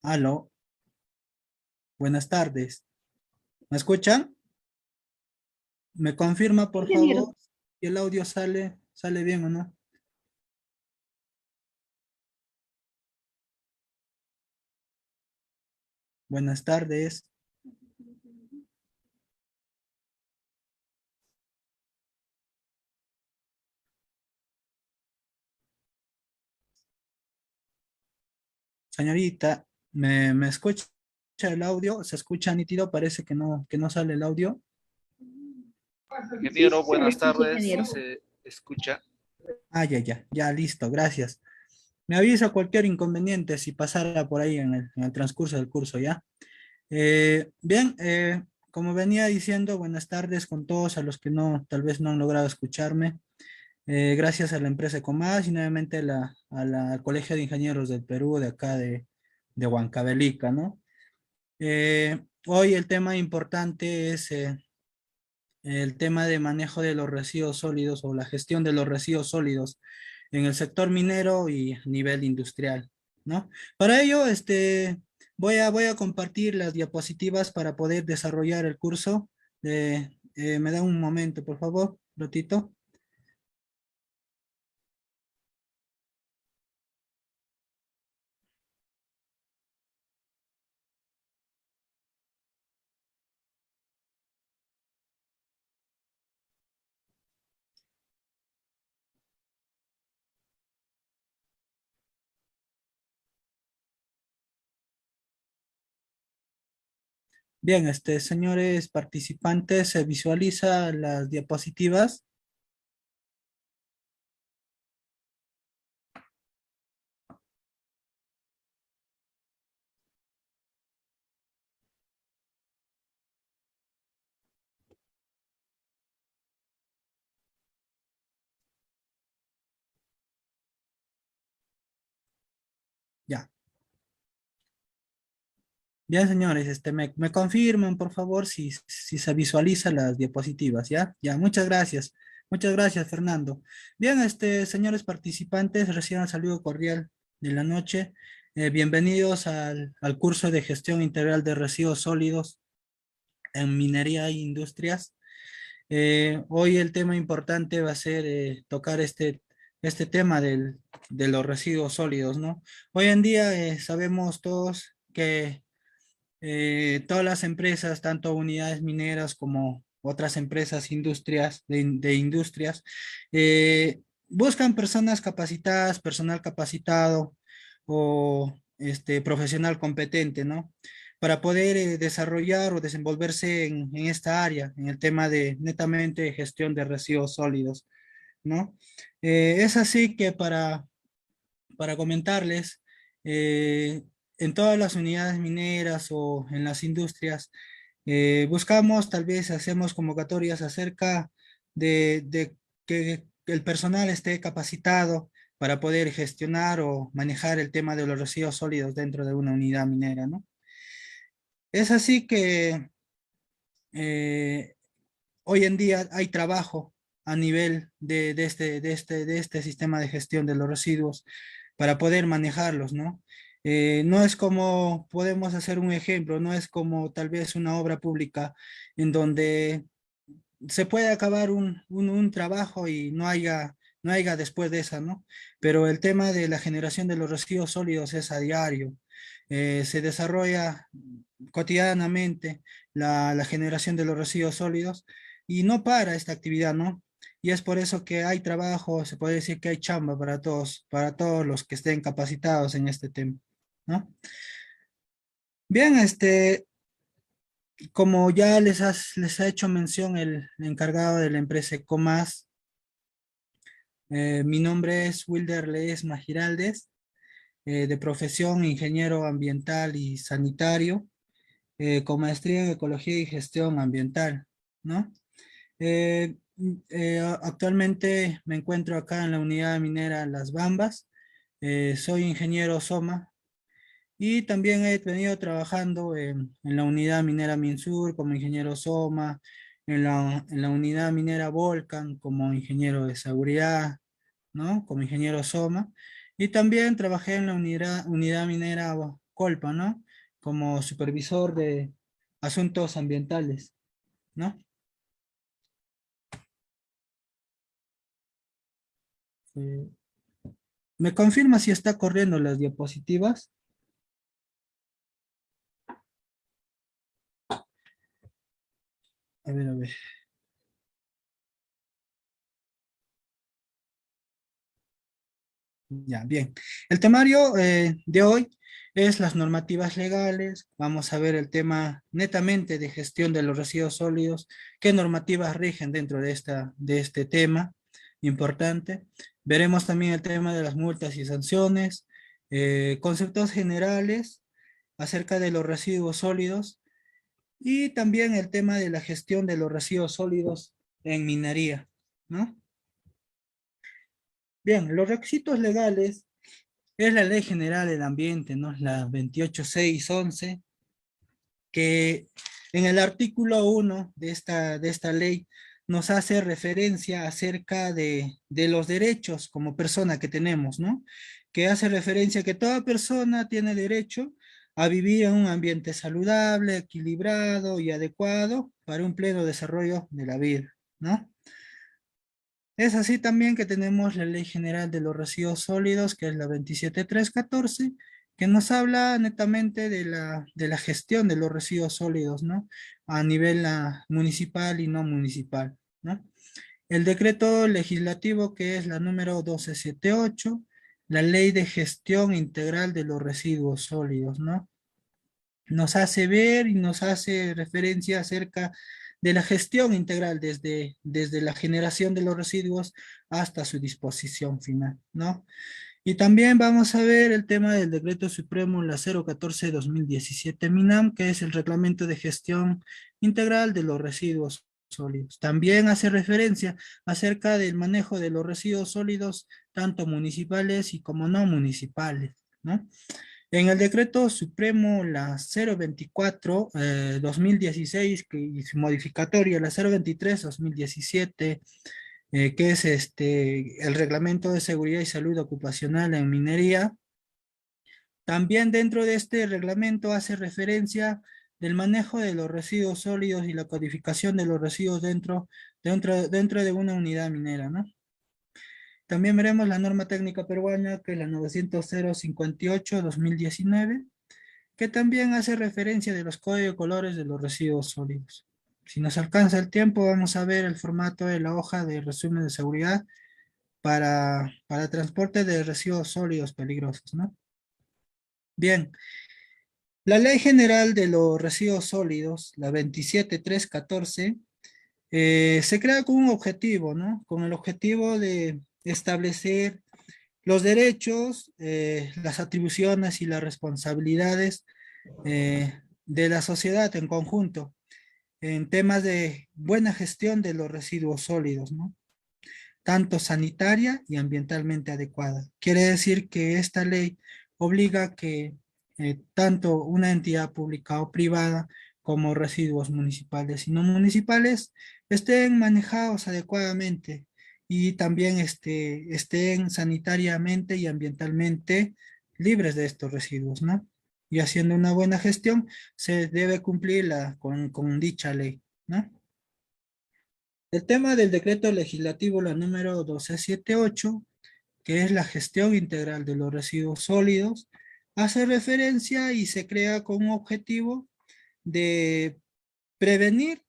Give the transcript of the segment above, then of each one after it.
Aló, buenas tardes. ¿Me escuchan? ¿Me confirma, por Ingeniero, favor, si el audio sale bien o no? Buenas tardes. Señorita, ¿me escucha el audio? ¿Se escucha nítido? Parece que no sale el audio. sí, Ingeniero, se le buenas escucha, tardes. ingeniero. ¿Se escucha? Ah, ya, listo, gracias. Me avisa cualquier inconveniente si pasara por ahí en el transcurso del curso, ¿ya? Bien, como venía diciendo, buenas tardes con todos a los que tal vez no han logrado escucharme. Gracias a la empresa Ecomás y nuevamente al Colegio de Ingenieros del Perú, de acá de Huancavelica, ¿no? Hoy el tema importante es el tema de manejo de los residuos sólidos o la gestión de los residuos sólidos en el sector minero y a nivel industrial, ¿no? Para ello, voy a compartir las diapositivas para poder desarrollar el curso. ¿Me da un momento, por favor, ratito? Bien, señores participantes, se visualiza las diapositivas. Ya. Bien, señores, me confirman, por favor, si se visualiza las diapositivas, ¿ya? Ya, muchas gracias. Muchas gracias, Fernando. Bien, señores participantes, reciban el saludo cordial de la noche. Bienvenidos al curso de gestión integral de residuos sólidos en minería e industrias. Hoy el tema importante va a ser tocar este tema de los residuos sólidos, ¿no? Hoy en día sabemos todos que todas las empresas, tanto unidades mineras como otras empresas, industrias, de industrias, buscan personas capacitadas, personal capacitado o profesional competente, ¿no? Para poder desarrollar o desenvolverse en esta área, en el tema de netamente gestión de residuos sólidos, ¿no? Es así que para comentarles, eh, en todas las unidades mineras o en las industrias, buscamos, tal vez hacemos convocatorias acerca de que el personal esté capacitado para poder gestionar o manejar el tema de los residuos sólidos dentro de una unidad minera, ¿no? Es así que eh, hoy en día hay trabajo a nivel de este sistema de gestión de los residuos para poder manejarlos, ¿no? No es como, podemos hacer un ejemplo, no es como tal vez una obra pública en donde se puede acabar un trabajo y no haya después de esa, ¿no? Pero el tema de la generación de los residuos sólidos es a diario. Se desarrolla cotidianamente la generación de los residuos sólidos y no para esta actividad, ¿no? Y es por eso que hay trabajo, se puede decir que hay chamba para todos los que estén capacitados en este tema, ¿no? Bien, como ya les ha hecho mención el encargado de la empresa Ecomas, mi nombre es Wilder Ledesma Giraldes, de profesión ingeniero ambiental y sanitario, con maestría en ecología y gestión ambiental, ¿no? Actualmente me encuentro acá en la unidad minera Las Bambas, soy ingeniero SOMA y también he venido trabajando en la unidad minera Minsur como ingeniero SOMA, en la unidad minera Volcan como ingeniero de seguridad, ¿no? Como ingeniero SOMA. Y también trabajé en la unidad minera Colpa, ¿no? Como supervisor de asuntos ambientales, ¿no? Eh, ¿Me confirma si está corriendo las diapositivas? A ver, a ver. Ya, bien. El temario de hoy es las normativas legales. Vamos a ver el tema netamente de gestión de los residuos sólidos. ¿Qué normativas rigen dentro de este tema importante? Veremos también el tema de las multas y sanciones, conceptos generales acerca de los residuos sólidos y también el tema de la gestión de los residuos sólidos en minería, ¿no? Bien, los requisitos legales es la Ley General del Ambiente, ¿no? La 28611, que en el artículo 1 de esta ley nos hace referencia acerca de los derechos como persona que tenemos, ¿no? Que hace referencia a que toda persona tiene derecho a vivir en un ambiente saludable, equilibrado y adecuado para un pleno desarrollo de la vida, ¿no? Es así también que tenemos la Ley General de los Residuos Sólidos, que es la 27314, que nos habla netamente de la gestión de los residuos sólidos, ¿no? A nivel municipal y no municipal, ¿no? El decreto legislativo, que es la número 1278, la Ley de Gestión Integral de los Residuos Sólidos, ¿no? Nos hace ver y nos hace referencia acerca de la gestión integral desde la generación de los residuos hasta su disposición final, ¿no? Y también vamos a ver el tema del Decreto Supremo la 014-2017 MINAM, que es el Reglamento de Gestión Integral de los Residuos Sólidos. También hace referencia acerca del manejo de los residuos sólidos, tanto municipales y como no municipales, ¿no? En el decreto supremo la 024 2016 y su modificatoria la 023 2017, que es el reglamento de seguridad y salud ocupacional en minería, también dentro de este reglamento hace referencia del manejo de los residuos sólidos y la codificación de los residuos dentro de una unidad minera, ¿no? También veremos la norma técnica peruana, que es la 900-58-2019, que también hace referencia de los códigos de colores de los residuos sólidos. Si nos alcanza el tiempo, vamos a ver el formato de la hoja de resumen de seguridad para transporte de residuos sólidos peligrosos, ¿no? Bien, la Ley General de los Residuos Sólidos, la 27314, se crea con un objetivo, ¿no? Con el objetivo de establecer los derechos, las atribuciones y las responsabilidades de la sociedad en conjunto en temas de buena gestión de los residuos sólidos, ¿no? Tanto sanitaria y ambientalmente adecuada. Quiere decir que esta ley obliga a que tanto una entidad pública o privada como residuos municipales y no municipales estén manejados adecuadamente y también estén sanitariamente y ambientalmente libres de estos residuos, ¿no? Y haciendo una buena gestión se debe cumplir con dicha ley, ¿no? El tema del decreto legislativo, la número 1278, que es la gestión integral de los residuos sólidos, hace referencia y se crea con un objetivo de prevenir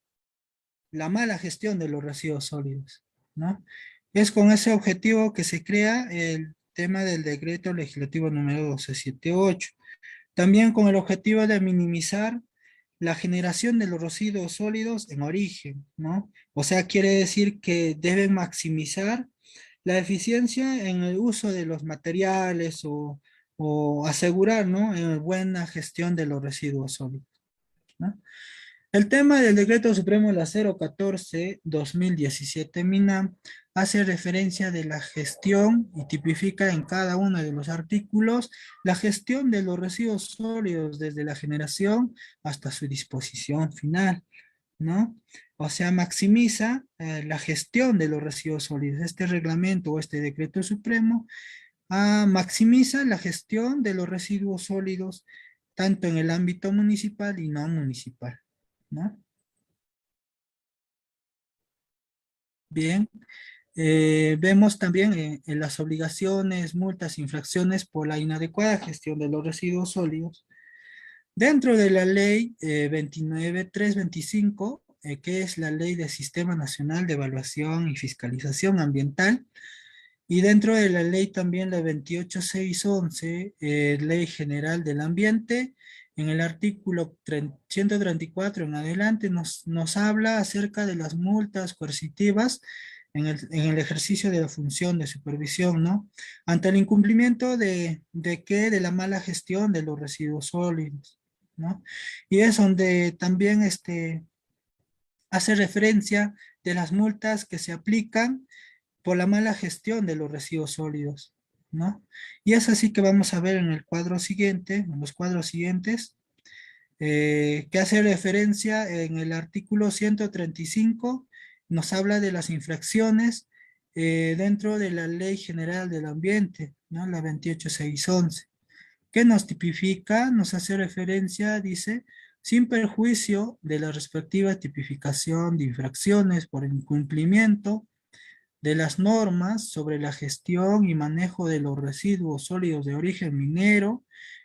la mala gestión de los residuos sólidos, ¿no? Es con ese objetivo que se crea el tema del decreto legislativo número 1278. También con el objetivo de minimizar la generación de los residuos sólidos en origen, ¿no? O sea, quiere decir que deben maximizar la eficiencia en el uso de los materiales o asegurar, ¿no? Buena gestión de los residuos sólidos, ¿no? El tema del Decreto Supremo la 014-2017 MINAM hace referencia de la gestión y tipifica en cada uno de los artículos la gestión de los residuos sólidos desde la generación hasta su disposición final, ¿no? O sea, maximiza la gestión de los residuos sólidos. Este reglamento o este decreto supremo maximiza la gestión de los residuos sólidos tanto en el ámbito municipal y no municipal, ¿no? Bien, vemos también en las obligaciones, multas, infracciones por la inadecuada gestión de los residuos sólidos. Dentro de la ley 29325, que es la ley del Sistema Nacional de Evaluación y Fiscalización Ambiental, y dentro de la ley también la 28611, Ley General del Ambiente, en el artículo 134 en adelante nos habla acerca de las multas coercitivas en el ejercicio de la función de supervisión, ¿no? Ante el incumplimiento de qué, de la mala gestión de los residuos sólidos, ¿no? Y es donde también hace referencia de las multas que se aplican por la mala gestión de los residuos sólidos, ¿no? Y es así que vamos a ver en el cuadro siguiente, en los cuadros siguientes, que hace referencia en el artículo 135, nos habla de las infracciones dentro de la Ley General del Ambiente, ¿no? La 28611, que nos tipifica, nos hace referencia, dice, sin perjuicio de la respectiva tipificación de infracciones por incumplimiento de las normas sobre la gestión y manejo de los residuos sólidos de origen minero,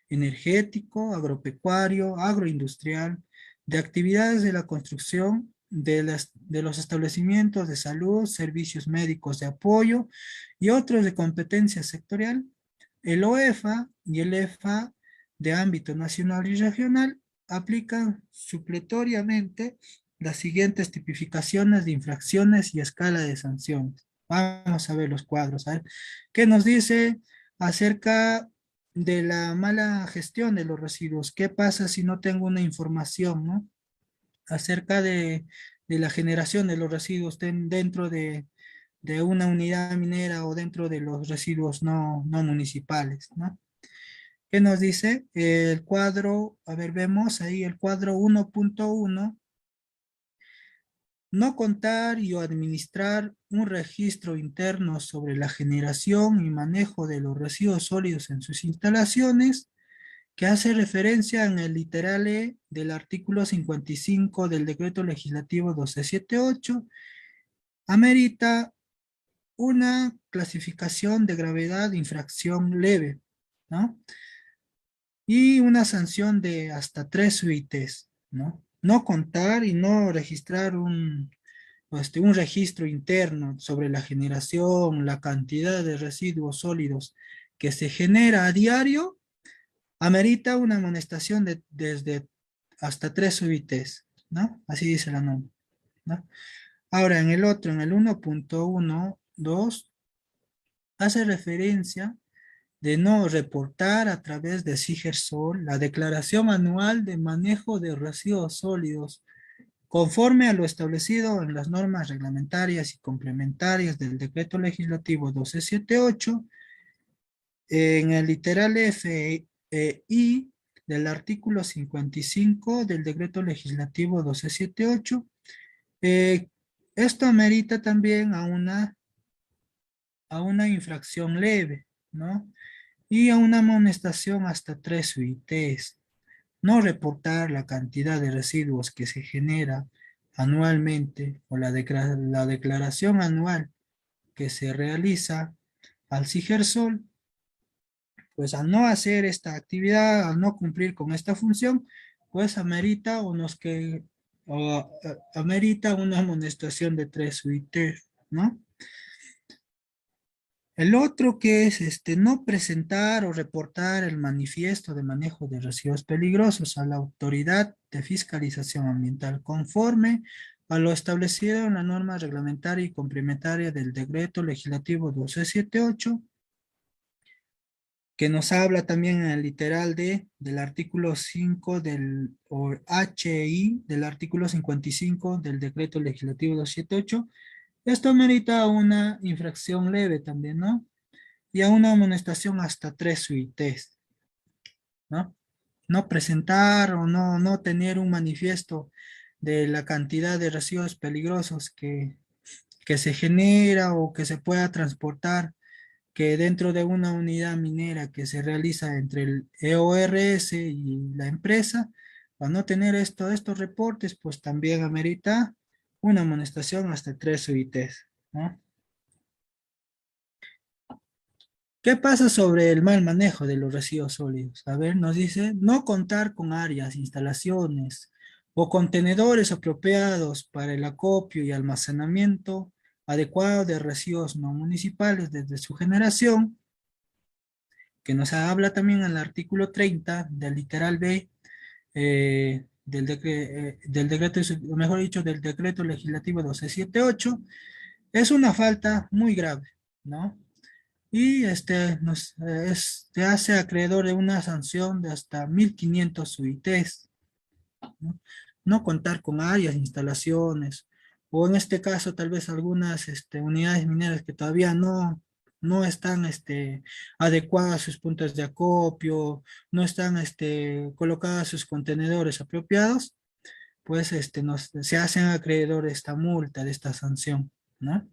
energético, agropecuario, agroindustrial, de actividades de la construcción, de los establecimientos de salud, servicios médicos de apoyo y otros de competencia sectorial, el OEFA y el EFA de ámbito nacional y regional aplican supletoriamente las siguientes tipificaciones de infracciones y escala de sanciones. Vamos a ver los cuadros. A ver, ¿qué nos dice acerca de la mala gestión de los residuos? ¿Qué pasa si no tengo una información, ¿no? Acerca de la generación de los residuos dentro de una unidad minera o dentro de los residuos no municipales, ¿no? ¿Qué nos dice? El cuadro, a ver, vemos ahí el cuadro 1.1, no contar y o administrar un registro interno sobre la generación y manejo de los residuos sólidos en sus instalaciones, que hace referencia en el literal E del artículo 55 del decreto legislativo 1278, amerita una clasificación de gravedad de infracción leve, ¿no? Y una sanción de hasta 3 UITs, ¿no? No contar y no registrar un registro interno sobre la generación, la cantidad de residuos sólidos que se genera a diario, amerita una amonestación desde hasta 3 UITs, ¿no? Así dice la norma, ¿no? Ahora, en el otro, en el 1.12, hace referencia de no reportar a través de SIGERSOL la declaración anual de manejo de residuos sólidos conforme a lo establecido en las normas reglamentarias y complementarias del decreto legislativo 1278, en el literal F I del artículo 55 del decreto legislativo 1278. Esto amerita también a una infracción leve, ¿no? Y a una amonestación hasta 3 UITs. No reportar la cantidad de residuos que se genera anualmente o la declaración anual que se realiza al SIGERSOL, pues al no hacer esta actividad, al no cumplir con esta función, pues amerita amerita una amonestación de 3 UITs, ¿no? El otro que es no presentar o reportar el manifiesto de manejo de residuos peligrosos a la autoridad de fiscalización ambiental conforme a lo establecido en la norma reglamentaria y complementaria del decreto legislativo 1278, que nos habla también en el literal D del artículo 5 o HI del artículo 55 del decreto legislativo 278. Esto merita una infracción leve también, ¿no? Y a una amonestación hasta 3 UITs, ¿no? No presentar o no tener un manifiesto de la cantidad de residuos peligrosos que se genera o que se pueda transportar que dentro de una unidad minera que se realiza entre el EORS y la empresa, al no tener estos reportes, pues también amerita una amonestación hasta 3 UITs, ¿no? ¿Qué pasa sobre el mal manejo de los residuos sólidos? A ver, nos dice, no contar con áreas, instalaciones o contenedores apropiados para el acopio y almacenamiento adecuado de residuos no municipales desde su generación, que nos habla también en el artículo 30 del literal B del decreto, o mejor dicho, del decreto legislativo 1278, es una falta muy grave, ¿no? Y te hace acreedor de una sanción de hasta 1.500 UITs, ¿no? No contar con áreas, instalaciones, o en este caso tal vez algunas unidades mineras que todavía no están adecuadas sus puntos de acopio, no están colocadas sus contenedores apropiados, pues se hacen acreedor de esta multa, de esta sanción, ¿no?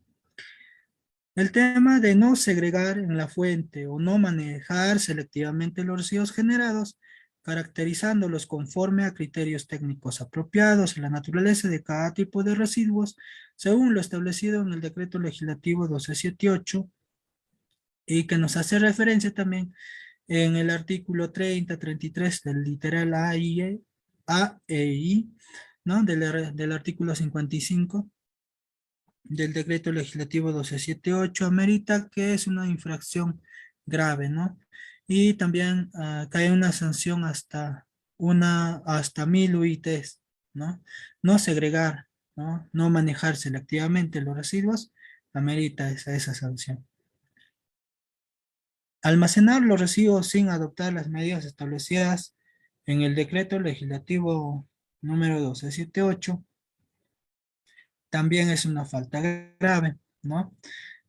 El tema de no segregar en la fuente o no manejar selectivamente los residuos generados, caracterizándolos conforme a criterios técnicos apropiados en la naturaleza de cada tipo de residuos, según lo establecido en el decreto legislativo 1278 y que nos hace referencia también en el artículo 30, 33 del literal A e I, ¿no? Del artículo 55 del decreto legislativo 1278 amerita que es una infracción grave, ¿no? Y también cae una sanción hasta 1.000 UITs, ¿no? No segregar, ¿no? No manejar selectivamente los residuos, amerita esa sanción. Almacenar los residuos sin adoptar las medidas establecidas en el decreto legislativo número 1278 también es una falta grave, ¿no?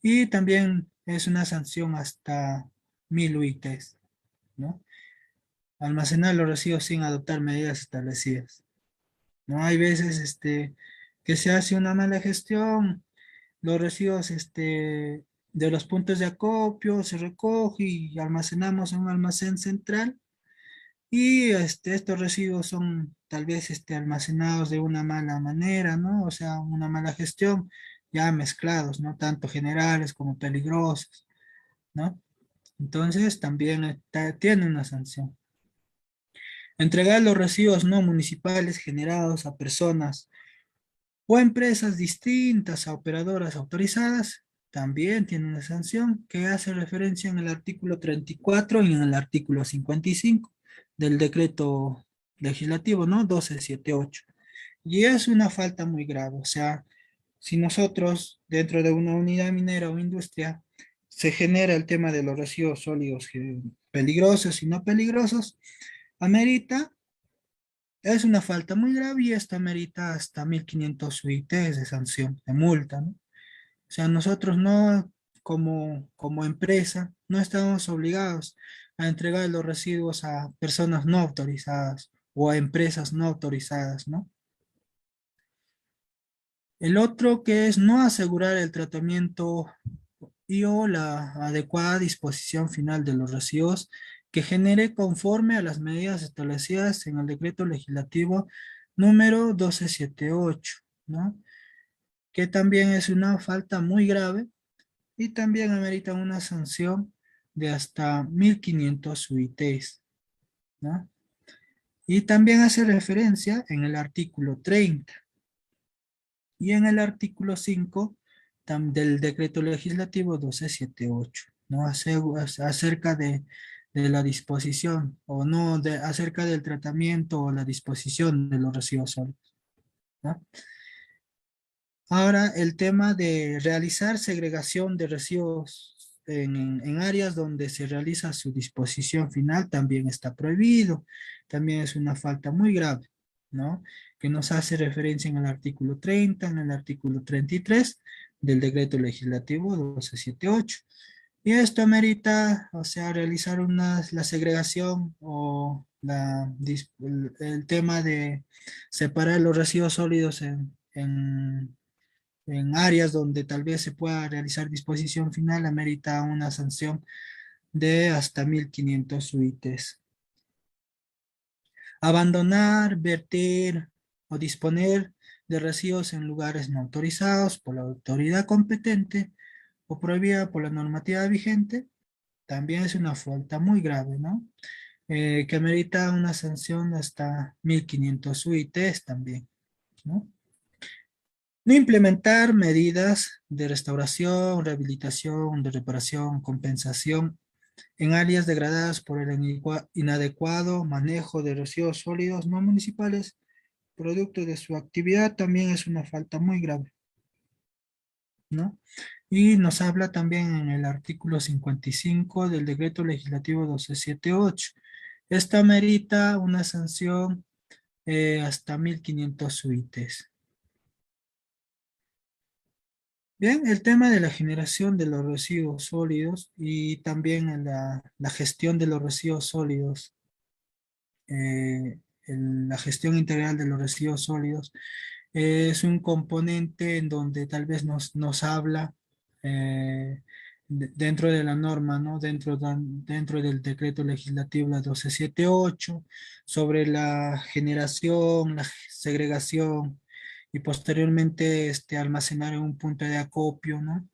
Y también es una sanción hasta 1.000 UITs, ¿no? Almacenar los residuos sin adoptar medidas establecidas. No hay veces que se hace una mala gestión, los residuos de los puntos de acopio se recoge y almacenamos en un almacén central y estos residuos son tal vez almacenados de una mala manera, ¿no? O sea, una mala gestión, ya mezclados, ¿no? Tanto generales como peligrosos, ¿no? Entonces también tiene una sanción. Entregar los residuos no municipales generados a personas o empresas distintas a operadoras autorizadas también tiene una sanción que hace referencia en el artículo 34 y en el artículo 55 del decreto legislativo, ¿no? 1278. Y es una falta muy grave, o sea, si nosotros dentro de una unidad minera o industria se genera el tema de los residuos sólidos peligrosos y no peligrosos, amerita, es una falta muy grave y esta amerita hasta 1.500 UITs de sanción, de multa, ¿no? O sea, nosotros no, como empresa, no estamos obligados a entregar los residuos a personas no autorizadas o a empresas no autorizadas, ¿no? El otro que es no asegurar el tratamiento y o la adecuada disposición final de los residuos que genere conforme a las medidas establecidas en el decreto legislativo número 1278, ¿no? Que también es una falta muy grave y también amerita una sanción de hasta 1.500 UITs, ¿no? Y también hace referencia en el artículo 30 y en el artículo 5 del decreto legislativo 1278, ¿no? Acerca de la disposición o no, acerca del tratamiento o la disposición de los residuos sólidos, ¿no? Ahora, el tema de realizar segregación de residuos en áreas donde se realiza su disposición final también está prohibido. También es una falta muy grave, ¿no? Que nos hace referencia en el artículo 30, en el artículo 33 del decreto legislativo 1278. Y esto amerita, o sea, realizar la segregación o el tema de separar los residuos sólidos en áreas donde tal vez se pueda realizar disposición final, amerita una sanción de hasta 1.500 UITs. Abandonar, verter o disponer de residuos en lugares no autorizados por la autoridad competente o prohibida por la normativa vigente, también es una falta muy grave, ¿no? Que amerita una sanción de hasta 1.500 UITs también, ¿no? No implementar medidas de restauración, rehabilitación, de reparación, compensación en áreas degradadas por el inadecuado manejo de residuos sólidos no municipales, producto de su actividad, también es una falta muy grave, ¿no? Y nos habla también en el artículo 55 del decreto legislativo 1278. Esta merita una sanción hasta 1.500 UITs. Bien, el tema de la generación de los residuos sólidos y también en la gestión de los residuos sólidos, la gestión integral de los residuos sólidos, es un componente en donde tal vez nos habla eh, dentro de la norma, ¿no? Dentro del decreto legislativo la 1278, sobre la generación, la segregación y posteriormente almacenar en un punto de acopio, ¿no?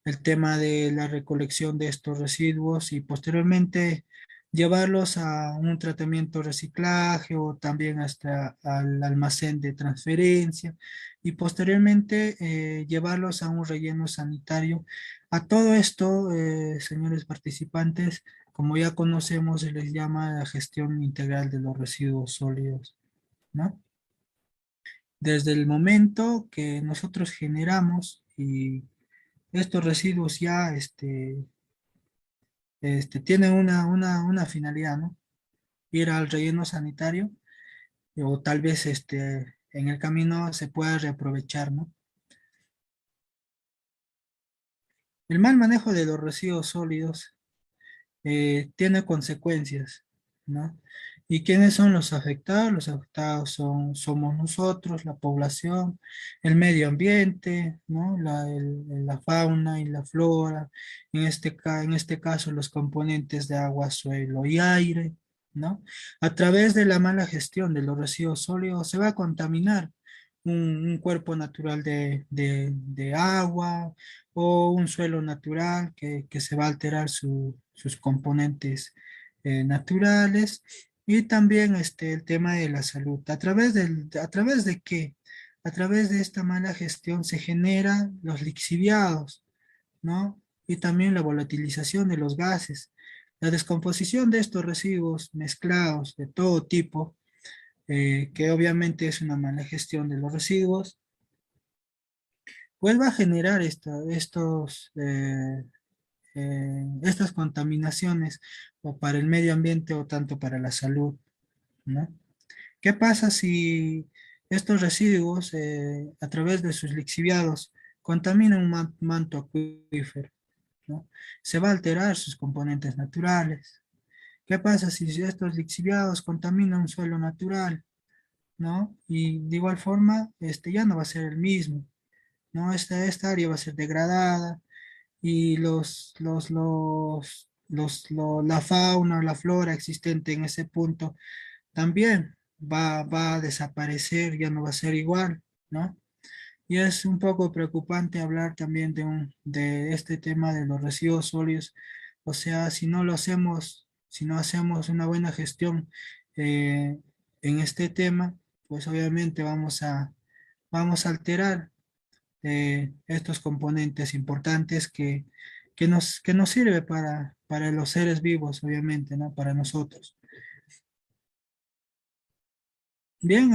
El tema de la recolección de estos residuos y posteriormente llevarlos a un tratamiento reciclaje o también hasta al almacén de transferencia y posteriormente llevarlos a un relleno sanitario. A todo esto, señores participantes, como ya conocemos, se les llama la gestión integral de los residuos sólidos, ¿no? Desde el momento que nosotros generamos y estos residuos ya tienen una finalidad, ¿no? Ir al relleno sanitario o tal vez en el camino se pueda reaprovechar, ¿no? El mal manejo de los residuos sólidos tiene consecuencias, ¿no? ¿Y quiénes son los afectados? Los afectados somos nosotros, la población, el medio ambiente, ¿no? La fauna y la flora, en este caso los componentes de agua, suelo y aire, ¿no? A través de la mala gestión de los residuos sólidos se va a contaminar un cuerpo natural de agua, o un suelo natural que se va a alterar sus componentes naturales y también el tema de la salud. ¿A través de qué? A través de esta mala gestión se generan los lixiviados, ¿no? Y también la volatilización de los gases. La descomposición de estos residuos mezclados de todo tipo, que obviamente es una mala gestión de los residuos, pues va a generar estas contaminaciones o para el medio ambiente o tanto para la salud, ¿no? ¿Qué pasa si estos residuos a través de sus lixiviados contaminan un manto acuífero, ¿no? Se va a alterar sus componentes naturales. ¿Qué pasa si estos lixiviados contaminan un suelo natural, ¿no? Y de igual forma, ya no va a ser el mismo, ¿no? Esta área va a ser degradada y la fauna, la flora existente en ese punto también va a desaparecer, ya no va a ser igual, ¿no? Y es un poco preocupante hablar también de este tema de los residuos sólidos. O sea, si no hacemos una buena gestión eh, en este tema, pues obviamente vamos a alterar estos componentes importantes que nos sirve para los seres vivos, obviamente, ¿no? Para nosotros. Bien,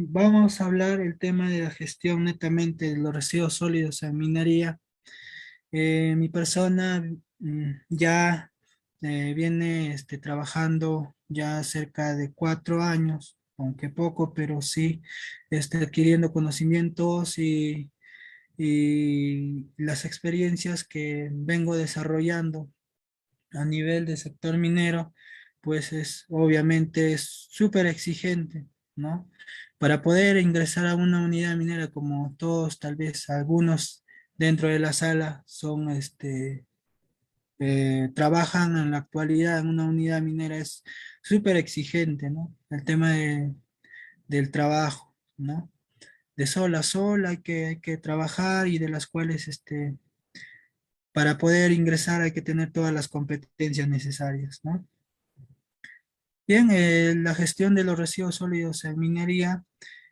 vamos a hablar el tema de la gestión netamente de los residuos sólidos en minería. Mi persona ya viene trabajando ya cerca de 4 años, aunque poco, pero sí adquiriendo conocimientos y las experiencias que vengo desarrollando a nivel de sector minero, pues obviamente es súper exigente, ¿no? Para poder ingresar a una unidad minera, como todos, tal vez algunos dentro de la sala son, trabajan en la actualidad en una unidad minera, es súper exigente, ¿no? El tema del trabajo, ¿no? De sol a sol hay que trabajar y de las cuales, para poder ingresar hay que tener todas las competencias necesarias, ¿no? Bien, la gestión de los residuos sólidos en minería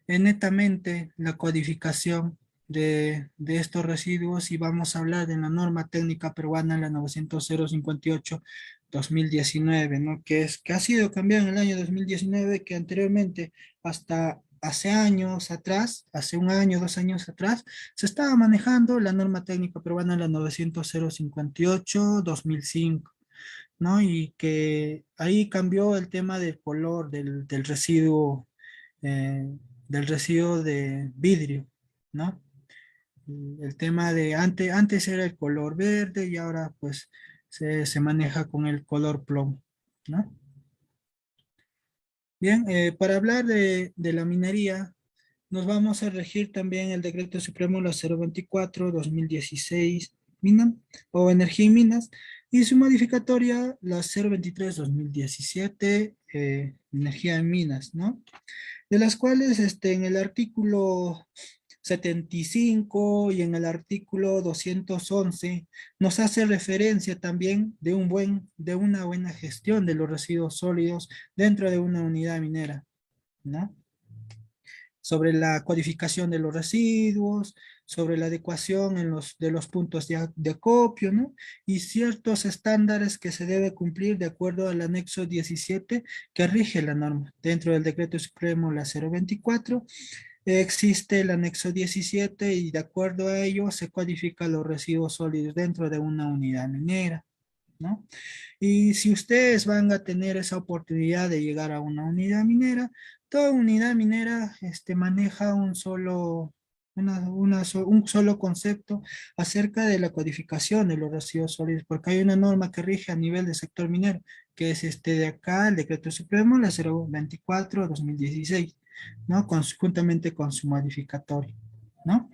es netamente la codificación de estos residuos y vamos a hablar de la norma técnica peruana, la 900-058-2019, ¿no? Que ha sido cambiada en el año 2019, que anteriormente, hasta hace años atrás, hace un año, 2 años atrás, se estaba manejando la norma técnica peruana, la 900-058-2005. ¿No? Y que ahí cambió el tema del color eh, del residuo de vidrio, ¿no? Y el tema de antes era el color verde y ahora pues se maneja con el color plomo, ¿no? Bien, para hablar de la minería, nos vamos a regir también el Decreto Supremo la 024-2016, Mina, o Energía y Minas, y su modificatoria la 023-2017, Energía y Minas, ¿no? De las cuales en el artículo 75 y en el artículo 211 nos hace referencia también de una buena gestión de los residuos sólidos dentro de una unidad minera, ¿no? Sobre la codificación de los residuos, sobre la adecuación de los puntos de acopio, ¿no? Y ciertos estándares que se debe cumplir de acuerdo al anexo 17 que rige la norma. Dentro del Decreto Supremo, la 024, existe el anexo 17 y de acuerdo a ello se codifican los residuos sólidos dentro de una unidad minera, ¿no? Y si ustedes van a tener esa oportunidad de llegar a una unidad minera, toda unidad minera maneja un solo concepto acerca de la codificación de los residuos sólidos, porque hay una norma que rige a nivel del sector minero, que es de acá, el Decreto Supremo, la 024-2016, ¿no? Juntamente con su modificatorio, ¿no?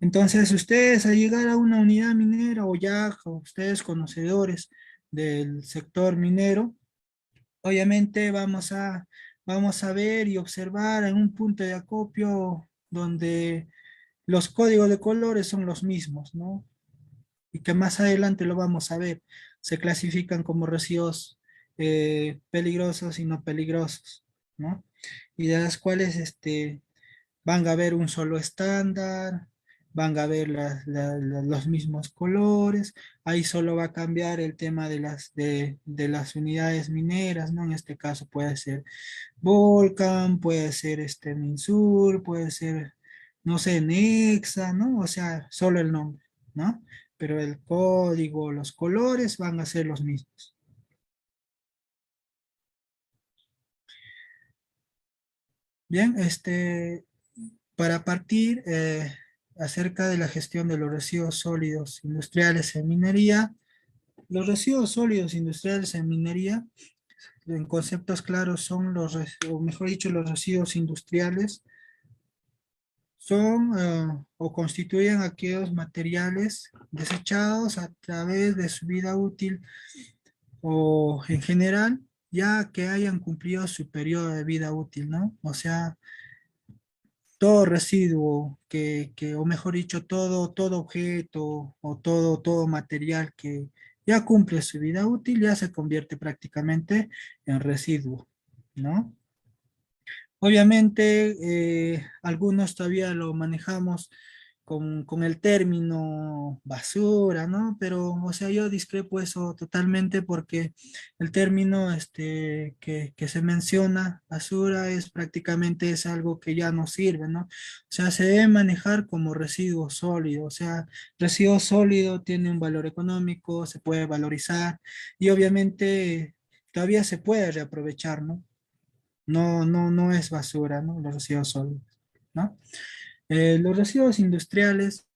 Entonces, ustedes al llegar a una unidad minera o ya ustedes conocedores del sector minero, obviamente vamos a ver y observar en un punto de acopio donde los códigos de colores son los mismos, ¿no? Y que más adelante lo vamos a ver. Se clasifican como residuos peligrosos y no peligrosos, ¿no? Y de las cuales van a haber un solo estándar, van a ver los mismos colores, ahí solo va a cambiar el tema de las unidades mineras, ¿no? En este caso puede ser Volcan, puede ser Minsur, puede ser, no sé, Nexa, ¿no? O sea, solo el nombre, ¿no? Pero el código, los colores van a ser los mismos. Bien, para partir acerca de la gestión de los residuos sólidos industriales en minería, los residuos sólidos industriales en minería, en conceptos claros, son o mejor dicho, los residuos industriales, son o constituyen aquellos materiales desechados a través de su vida útil o en general, ya que hayan cumplido su periodo de vida útil, ¿no? O sea, todo residuo o mejor dicho, todo objeto o todo material que ya cumple su vida útil, ya se convierte prácticamente en residuo, ¿no? Obviamente, algunos todavía lo manejamos con el término basura, ¿no? Pero, o sea, yo discrepo eso totalmente porque el término que se menciona, basura, es prácticamente es algo que ya no sirve, ¿no? O sea, se debe manejar como residuo sólido, o sea, residuo sólido tiene un valor económico, se puede valorizar y obviamente todavía se puede reaprovechar, ¿no? No es basura, ¿no? Los residuos sólidos, ¿no? Los residuos industriales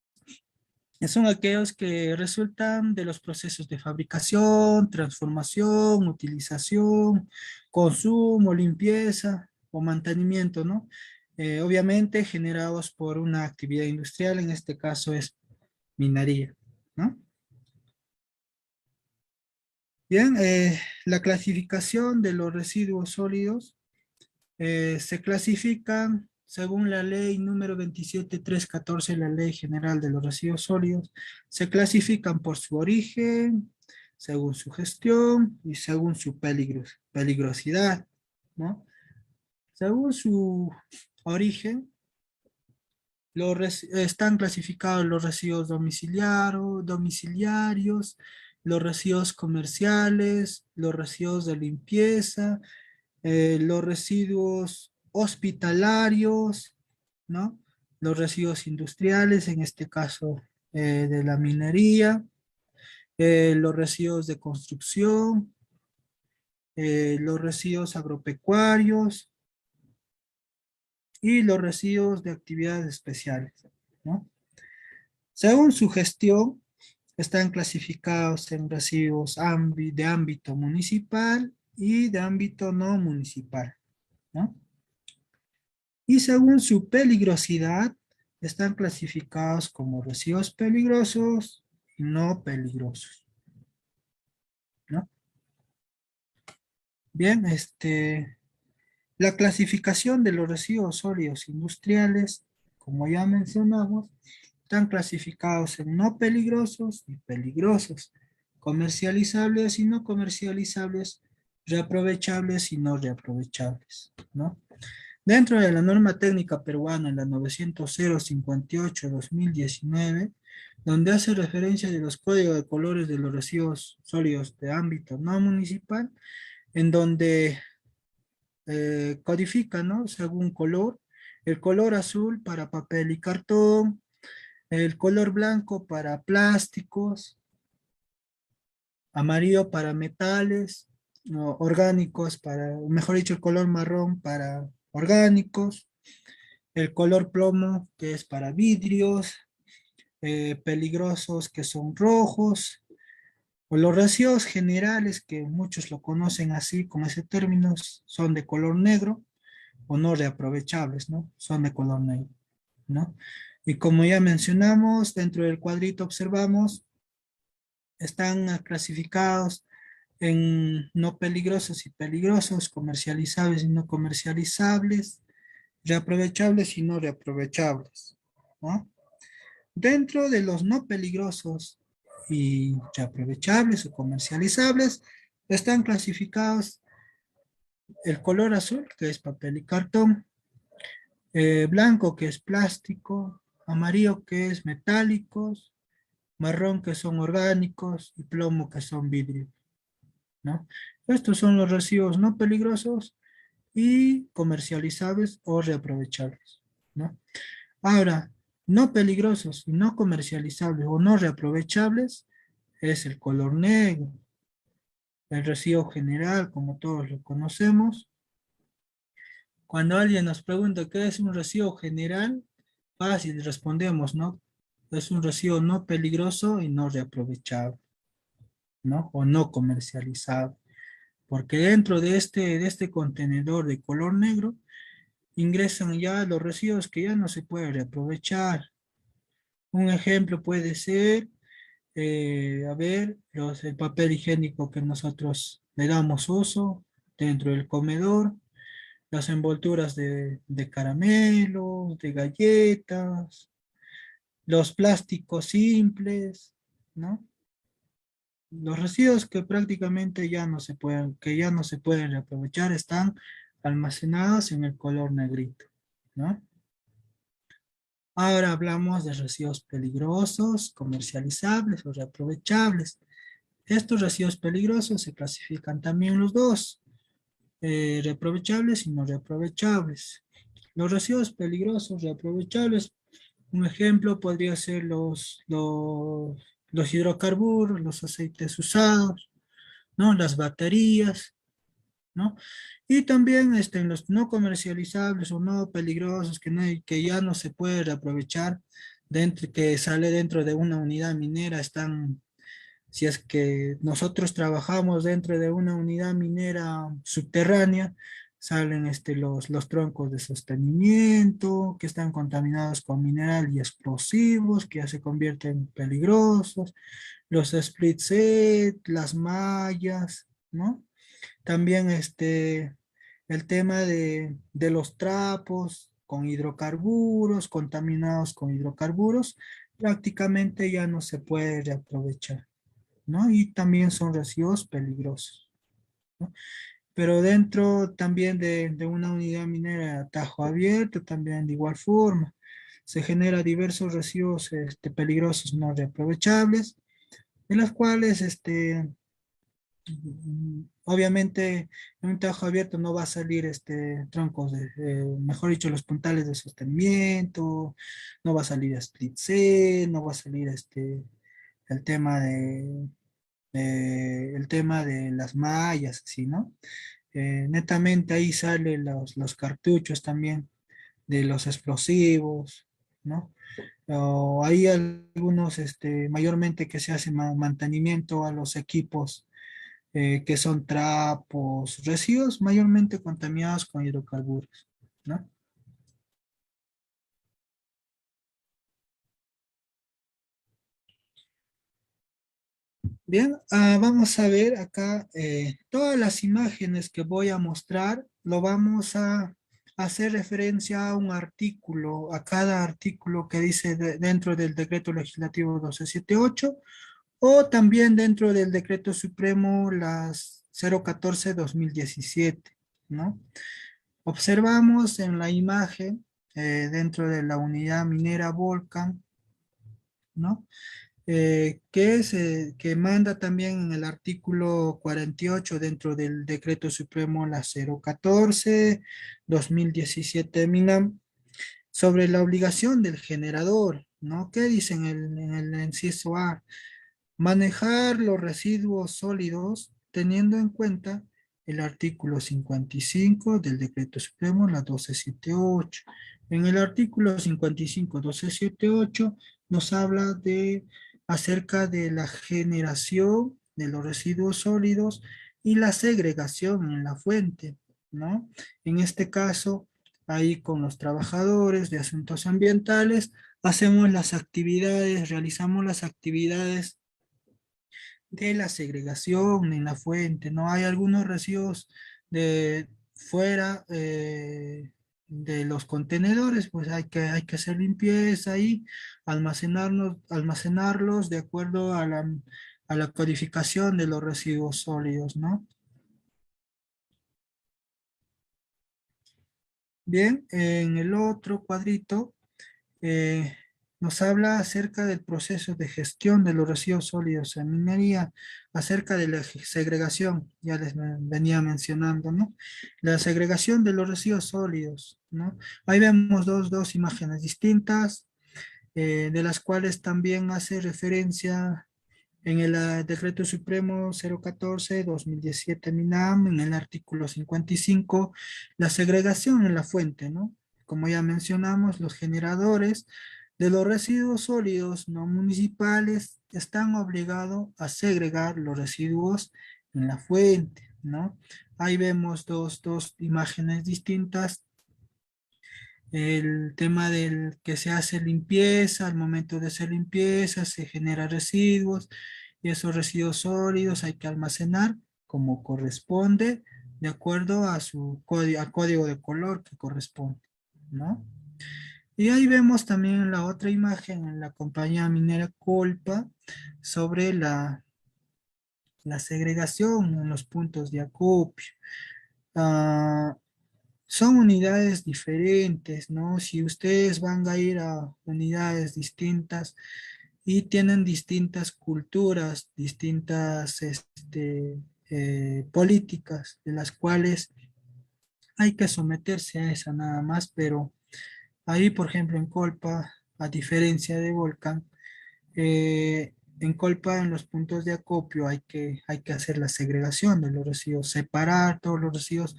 son aquellos que resultan de los procesos de fabricación, transformación, utilización, consumo, limpieza o mantenimiento, ¿no? obviamente generados por una actividad industrial, en este caso es minería, ¿no? Bien, la clasificación de los residuos sólidos se clasifican según la ley número 27314, la Ley General de los Residuos Sólidos. Se clasifican por su origen, según su gestión y según su peligrosidad, ¿no? Según su origen, están clasificados los residuos domiciliarios, los residuos comerciales, los residuos de limpieza, los residuos hospitalarios, ¿no? Los residuos industriales, en este caso de la minería, los residuos de construcción, los residuos agropecuarios y los residuos de actividades especiales, ¿no? Según su gestión, están clasificados en residuos de ámbito municipal y de ámbito no municipal, ¿no? Y según su peligrosidad, están clasificados como residuos peligrosos y no peligrosos, ¿no? Bien, la clasificación de los residuos sólidos industriales, como ya mencionamos, están clasificados en no peligrosos y peligrosos, comercializables y no comercializables, reaprovechables y no reaprovechables, ¿no? Dentro de la norma técnica peruana, la 900-058-2019, donde hace referencia de los códigos de colores de los residuos sólidos de ámbito no municipal, en donde codifica, ¿no? Según color, el color azul para papel y cartón, el color blanco para plásticos, amarillo para metales, no, orgánicos para, mejor dicho, el color marrón para orgánicos, el color plomo que es para vidrios, peligrosos que son rojos, o los residuos generales que muchos lo conocen así, con ese término, son de color negro o no reaprovechables, ¿no? Son de color negro, ¿no? Y como ya mencionamos, dentro del cuadrito observamos, están clasificados en no peligrosos y peligrosos, comercializables y no comercializables, reaprovechables y no reaprovechables, ¿no? Dentro de los no peligrosos y reaprovechables o comercializables, están clasificados el color azul, que es papel y cartón, blanco, que es plástico, amarillo, que es metálicos, marrón, que son orgánicos, y plomo, que son vidrio, ¿no? Estos son los residuos no peligrosos y comercializables o reaprovechables, ¿no? Ahora, no peligrosos y no comercializables o no reaprovechables es el color negro, el residuo general, como todos lo conocemos. Cuando alguien nos pregunta qué es un residuo general, fácil respondemos, ¿no? Es un residuo no peligroso y no reaprovechable, ¿no? O no comercializable. Porque dentro de este contenedor de color negro ingresan ya los residuos que ya no se pueden reaprovechar. Un ejemplo puede ser, a ver, el papel higiénico que nosotros le damos uso dentro del comedor, las envolturas de caramelos, de galletas, los plásticos simples, ¿no? Los residuos que prácticamente ya no se pueden, que ya no se pueden reaprovechar están almacenados en el color negrito, ¿no? Ahora hablamos de residuos peligrosos, comercializables o reaprovechables. Estos residuos peligrosos se clasifican también los dos, reaprovechables y no reaprovechables. Los residuos peligrosos reaprovechables, un ejemplo podría ser los hidrocarburos, los aceites usados, ¿no? Las baterías, ¿no? Y también los no comercializables o no peligrosos que ya no se puede reaprovechar que sale dentro de una unidad minera, si es que nosotros trabajamos dentro de una unidad minera subterránea, salen los troncos de sostenimiento que están contaminados con mineral y explosivos que ya se convierten en peligrosos, los split set, las mallas, ¿no? También el tema de los trapos con hidrocarburos, contaminados con hidrocarburos, prácticamente ya no se puede reaprovechar, ¿no? Y también son residuos peligrosos, ¿no? Pero dentro también de una unidad minera a tajo abierto, también de igual forma, se genera diversos residuos peligrosos no reaprovechables, de las cuales obviamente en un tajo abierto no va a salir troncos mejor dicho, los puntales de sostenimiento, no va a salir split C, no va a salir el tema el tema de las mallas, ¿sí, no? Netamente ahí salen los cartuchos también de los explosivos, ¿no? O hay algunos, mayormente que se hace mantenimiento a los equipos que son trapos, residuos mayormente contaminados con hidrocarburos, ¿no? Bien, vamos a ver acá todas las imágenes que voy a mostrar, lo vamos a hacer referencia a un artículo, a cada artículo que dice dentro del decreto legislativo 1278 o también dentro del decreto supremo las 014-2017, ¿no? Observamos en la imagen, dentro de la unidad minera Volcan, ¿no? Que manda también en el artículo 48 dentro del decreto supremo la 014-2017 MINAM sobre la obligación del generador, ¿no? ¿Qué dice en el inciso A? Manejar los residuos sólidos teniendo en cuenta el artículo 55 del Decreto Supremo, la 1278. En el artículo 55, 1278, nos habla acerca de la generación de los residuos sólidos y la segregación en la fuente, ¿no? En este caso, ahí con los trabajadores de asuntos ambientales, hacemos las actividades, realizamos las actividades de la segregación en la fuente, ¿no? Hay algunos residuos de fuera de los contenedores, pues hay que hacer limpieza ahí, almacenarlos de acuerdo a la codificación de los residuos sólidos, ¿no? Bien, en el otro cuadrito eh, nos habla acerca del proceso de gestión de los residuos sólidos en minería, acerca de la segregación, ya les venía mencionando, ¿no? La segregación de los residuos sólidos, ¿no? Ahí vemos dos imágenes distintas, de las cuales también hace referencia en el Decreto Supremo 014-2017 MINAM, en el artículo 55, la segregación en la fuente, ¿no? Como ya mencionamos, los generadores de los residuos sólidos no municipales están obligados a segregar los residuos en la fuente, ¿no? Ahí vemos dos imágenes distintas, el tema del que se hace limpieza, al momento de hacer limpieza se genera residuos y esos residuos sólidos hay que almacenar como corresponde de acuerdo a su código, al código de color que corresponde, ¿no? Y ahí vemos también la otra imagen en la compañía minera Colpa sobre la segregación en los puntos de acopio. Ah, son unidades diferentes, ¿no? Si ustedes van a ir a unidades distintas y tienen distintas culturas, distintas políticas, de las cuales hay que someterse a esa nada más, pero ahí, por ejemplo, en Colpa, a diferencia de Volcán, en Colpa, en los puntos de acopio, hay que hacer la segregación de los residuos, separar todos los residuos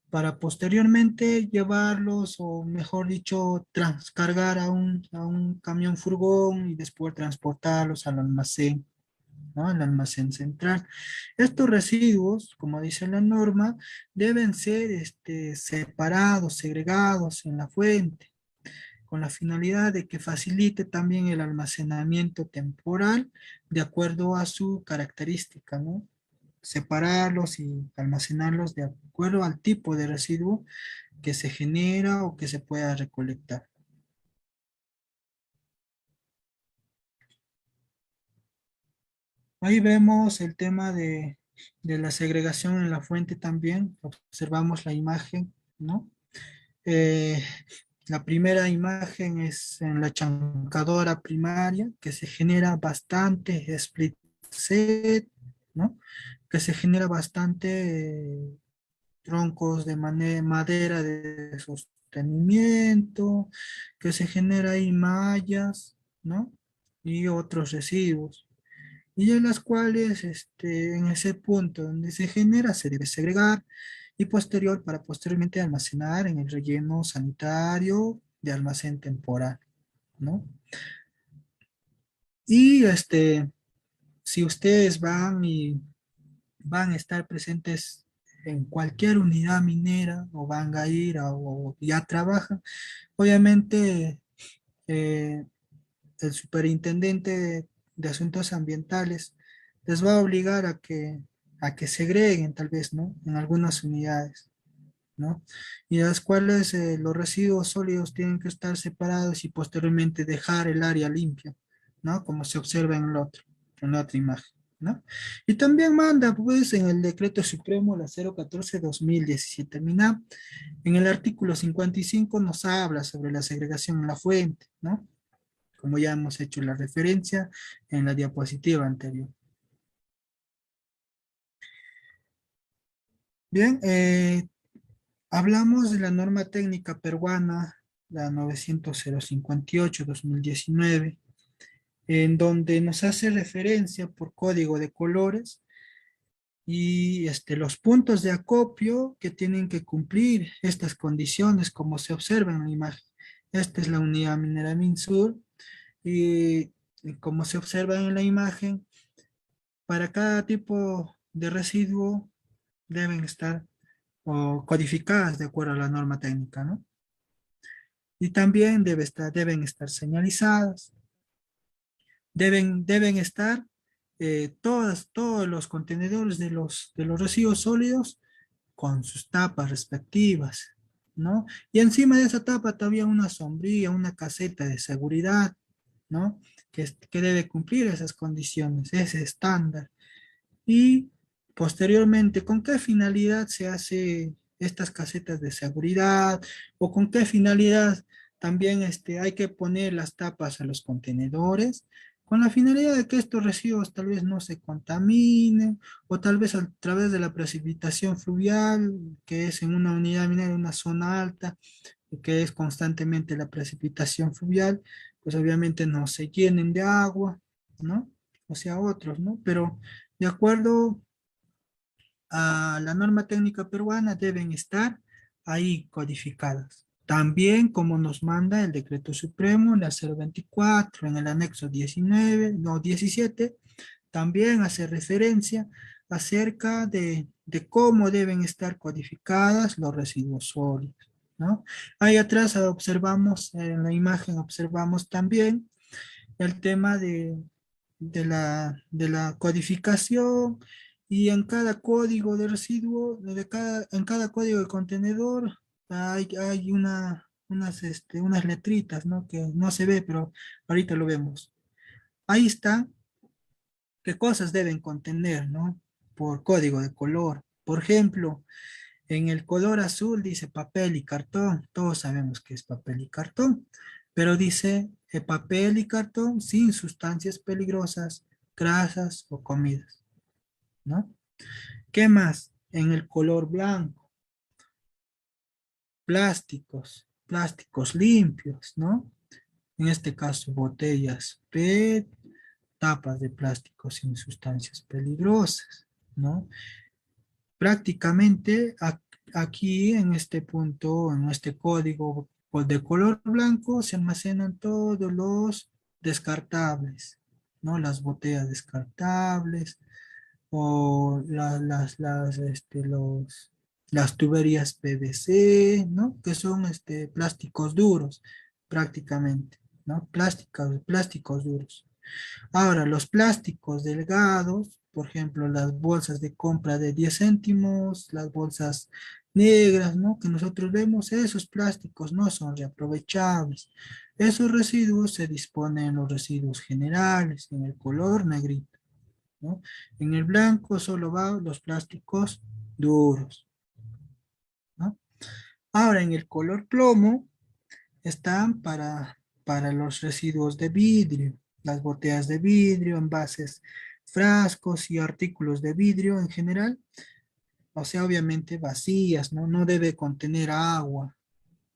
para posteriormente llevarlos, o mejor dicho, transcargar a un camión furgón y después transportarlos al almacén, ¿no? El almacén central. Estos residuos, como dice la norma, deben ser separados, segregados en la fuente, con la finalidad de que facilite también el almacenamiento temporal de acuerdo a su característica, ¿no? Separarlos y almacenarlos de acuerdo al tipo de residuo que se genera o que se pueda recolectar. Ahí vemos el tema de la segregación en la fuente también. Observamos la imagen, ¿no? Eh, la primera imagen es en la chancadora primaria, que se genera bastante split set, ¿no? Que se genera bastante troncos de madera de sostenimiento, que se genera ahí mallas, ¿no? Y otros residuos. Y en las cuales, en ese punto donde se genera, se debe segregar y posterior para posteriormente almacenar en el relleno sanitario de almacén temporal, ¿no? Y si ustedes van a estar presentes en cualquier unidad minera o van a ir o ya trabajan, obviamente eh, el superintendente de asuntos ambientales les va a obligar a que segreguen tal vez, ¿no? En algunas unidades, ¿no? Y las cuales los residuos sólidos tienen que estar separados y posteriormente dejar el área limpia, ¿no? Como se observa en la otra imagen, ¿no? Y también manda, pues, en el decreto supremo, la 014-2017 MINAP, en el artículo 55 nos habla sobre la segregación en la fuente, ¿no? Como ya hemos hecho la referencia en la diapositiva anterior. Bien, hablamos de la norma técnica peruana, la 900-058-2019, en donde nos hace referencia por código de colores y los puntos de acopio que tienen que cumplir estas condiciones, como se observa en la imagen. Esta es la unidad minera Minsur y como se observa en la imagen, para cada tipo de residuo deben estar o codificadas de acuerdo a la norma técnica, ¿no? Y también deben estar señalizadas, deben estar todos los contenedores de los residuos sólidos con sus tapas respectivas, ¿no? Y encima de esa tapa todavía una sombrilla, una caseta de seguridad, ¿no? Que debe cumplir esas condiciones, ese estándar. Y posteriormente, ¿con qué finalidad se hace estas casetas de seguridad? ¿O con qué finalidad también hay que poner las tapas a los contenedores? Con la finalidad de que estos residuos tal vez no se contaminen, o tal vez a través de la precipitación fluvial, que es en una unidad minera, una zona alta, que es constantemente la precipitación fluvial, pues obviamente no se llenen de agua, ¿no? O sea, otros, ¿no? Pero de acuerdo a la norma técnica peruana deben estar ahí codificadas. También como nos manda el decreto supremo, la 024 en el anexo 19, no 17, también hace referencia acerca de cómo deben estar codificadas los residuos sólidos, ¿no? Ahí atrás observamos, en la imagen observamos también el tema de la codificación y en cada código de residuo, en cada código de contenedor hay unas letritas, ¿no? Que no se ve, pero ahorita lo vemos. Ahí está qué cosas deben contener, ¿no? Por código de color. Por ejemplo, en el color azul dice papel y cartón. Todos sabemos que es papel y cartón, pero dice papel y cartón sin sustancias peligrosas, grasas o comidas, ¿no? ¿Qué más? En el color blanco, plásticos limpios, ¿no? En este caso, botellas PET, tapas de plástico sin sustancias peligrosas, ¿no? Prácticamente aquí en este punto, en este código de color blanco, se almacenan todos los descartables, ¿no? Las botellas descartables o las tuberías PVC, ¿no? Que son plásticos duros prácticamente, ¿no? Plásticos duros. Ahora, los plásticos delgados, por ejemplo, las bolsas de compra de 10 céntimos, las bolsas negras, ¿no? Que nosotros vemos, esos plásticos no son reaprovechables. Esos residuos se disponen en los residuos generales, en el color negrito, ¿no? En el blanco solo van los plásticos duros, ¿no? Ahora, en el color plomo están para los residuos de vidrio, las botellas de vidrio, envases, frascos y artículos de vidrio en general, o sea, obviamente vacías, ¿no? No debe contener agua,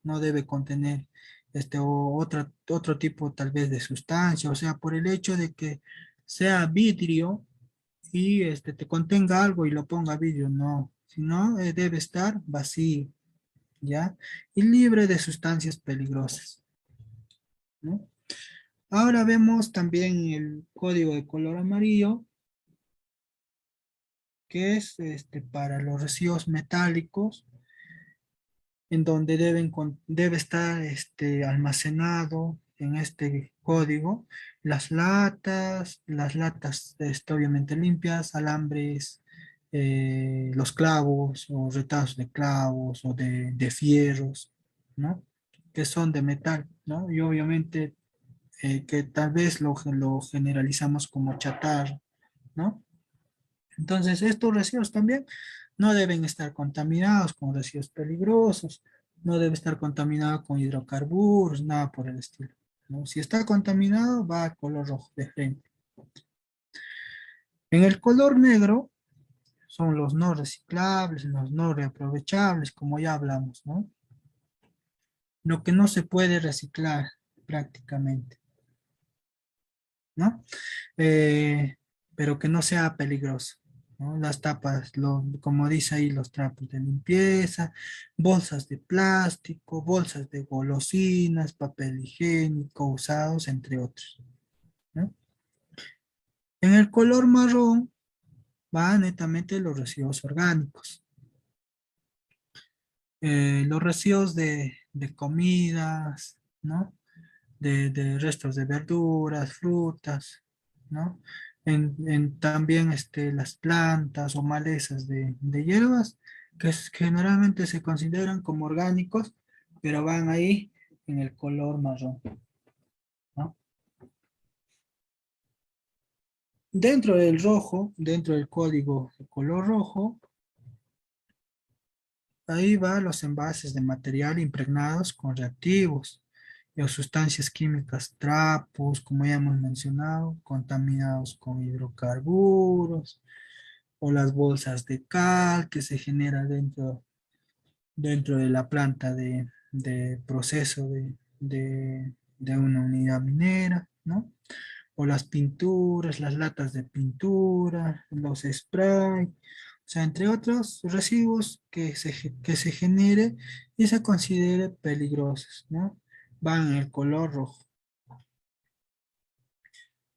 no debe contener otro tipo tal vez de sustancia, o sea, por el hecho de que sea vidrio y te contenga algo y lo ponga vidrio, no, sino debe estar vacío, ¿ya? Y libre de sustancias peligrosas, ¿no? Ahora vemos también el código de color amarillo, que es para los residuos metálicos, en donde debe estar almacenado en este código las latas obviamente limpias, alambres, los clavos o retazos de clavos o de fierros, ¿no? Que son de metal, ¿no? Y obviamente que tal vez lo generalizamos como chatarra, ¿no? Entonces, estos residuos también no deben estar contaminados con residuos peligrosos, no debe estar contaminado con hidrocarburos, nada por el estilo, ¿no? Si está contaminado, va a color rojo de frente. En el color negro son los no reciclables, los no reaprovechables, como ya hablamos, ¿no? Lo que no se puede reciclar prácticamente, ¿no? Eh, pero que no sea peligroso, ¿no? Las tapas, como dice ahí, los trapos de limpieza, bolsas de plástico, bolsas de golosinas, papel higiénico usados, entre otros, ¿no? En el color marrón van netamente los residuos orgánicos. Los residuos de comidas, ¿no? De restos de verduras, frutas, ¿no? También las plantas o malezas de hierbas, generalmente se consideran como orgánicos, pero van ahí en el color marrón, ¿no? Dentro del rojo, dentro del código de color rojo, ahí van los envases de material impregnados con reactivos o sustancias químicas, trapos, como ya hemos mencionado, contaminados con hidrocarburos, o las bolsas de cal que se genera dentro de la planta de proceso de una unidad minera, ¿no? O las pinturas, las latas de pintura, los spray, o sea, entre otros residuos que se genere y se considere peligrosos, ¿no? Van en el color rojo.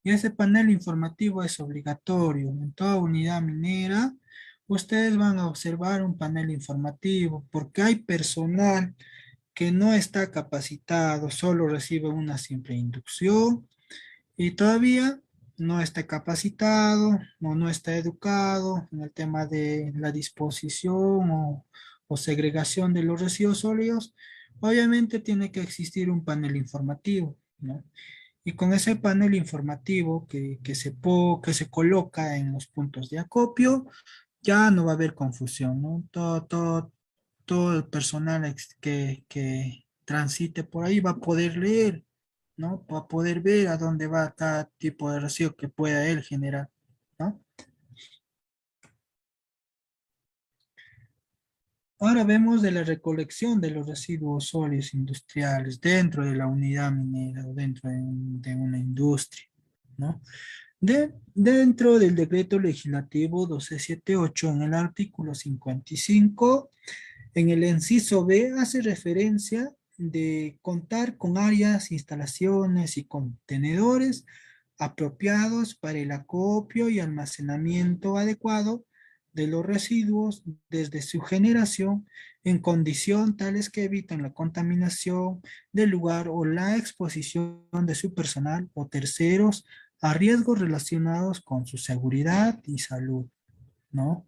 Y ese panel informativo es obligatorio. En toda unidad minera, ustedes van a observar un panel informativo porque hay personal que no está capacitado, solo recibe una simple inducción y todavía no está capacitado o no está educado en el tema de la disposición o segregación de los residuos sólidos. Obviamente tiene que existir un panel informativo, ¿no? Y con ese panel informativo que se coloca en los puntos de acopio, ya no va a haber confusión, ¿no? Todo el personal que transite por ahí va a poder leer, ¿no? Va a poder ver a dónde va cada tipo de residuo que pueda él generar, ¿no? Ahora vemos de la recolección de los residuos sólidos industriales dentro de la unidad minera o dentro de una industria, ¿no? Dentro del decreto legislativo 1278, en el artículo 55, en el inciso B, hace referencia de contar con áreas, instalaciones y contenedores apropiados para el acopio y almacenamiento adecuado de los residuos desde su generación en condición tales que evitan la contaminación del lugar o la exposición de su personal o terceros a riesgos relacionados con su seguridad y salud, ¿no?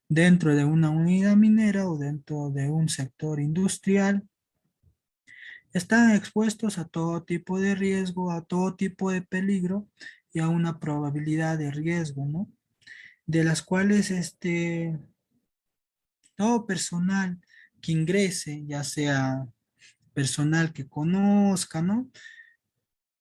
Dentro de una unidad minera o dentro de un sector industrial, están expuestos a todo tipo de riesgo, a todo tipo de peligro y a una probabilidad de riesgo, ¿no? De las cuales todo personal que ingrese, ya sea personal que conozca, ¿no?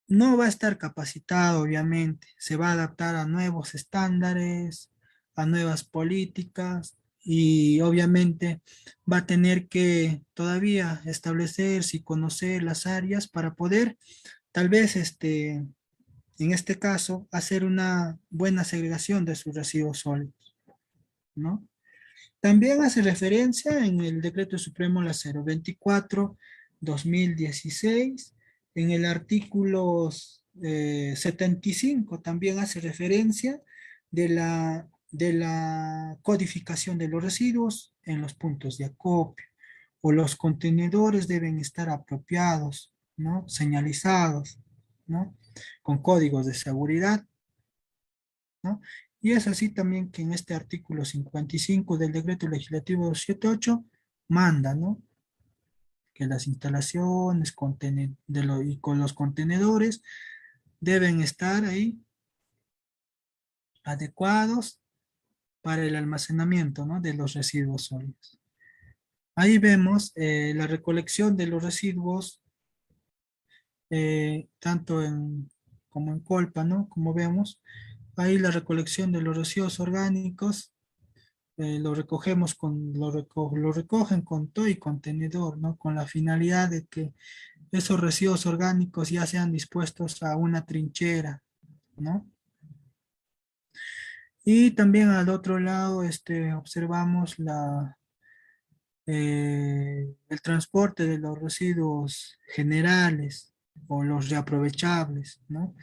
No va a estar capacitado, obviamente. Se va a adaptar a nuevos estándares, a nuevas políticas y obviamente va a tener que todavía establecerse y conocer las áreas para poder, tal vez, en este caso, hacer una buena segregación de sus residuos sólidos, ¿no? También hace referencia en el Decreto Supremo la 024/2016, en el artículo 75, también hace referencia de la codificación de los residuos en los puntos de acopio, o los contenedores deben estar apropiados, ¿no? Señalizados, ¿no? Con códigos de seguridad, ¿no? Y es así también que en este artículo 55 del decreto legislativo 278 manda, ¿no? Que las instalaciones y con los contenedores deben estar ahí adecuados para el almacenamiento, ¿no? De los residuos sólidos. Ahí vemos la recolección de los residuos, tanto como en Colpa, ¿no? Como vemos, ahí la recolección de los residuos orgánicos lo recogen con todo y contenedor, ¿no? Con la finalidad de que esos residuos orgánicos ya sean dispuestos a una trinchera, ¿no? Y también al otro lado, observamos el transporte de los residuos generales o los reaprovechables, ¿no?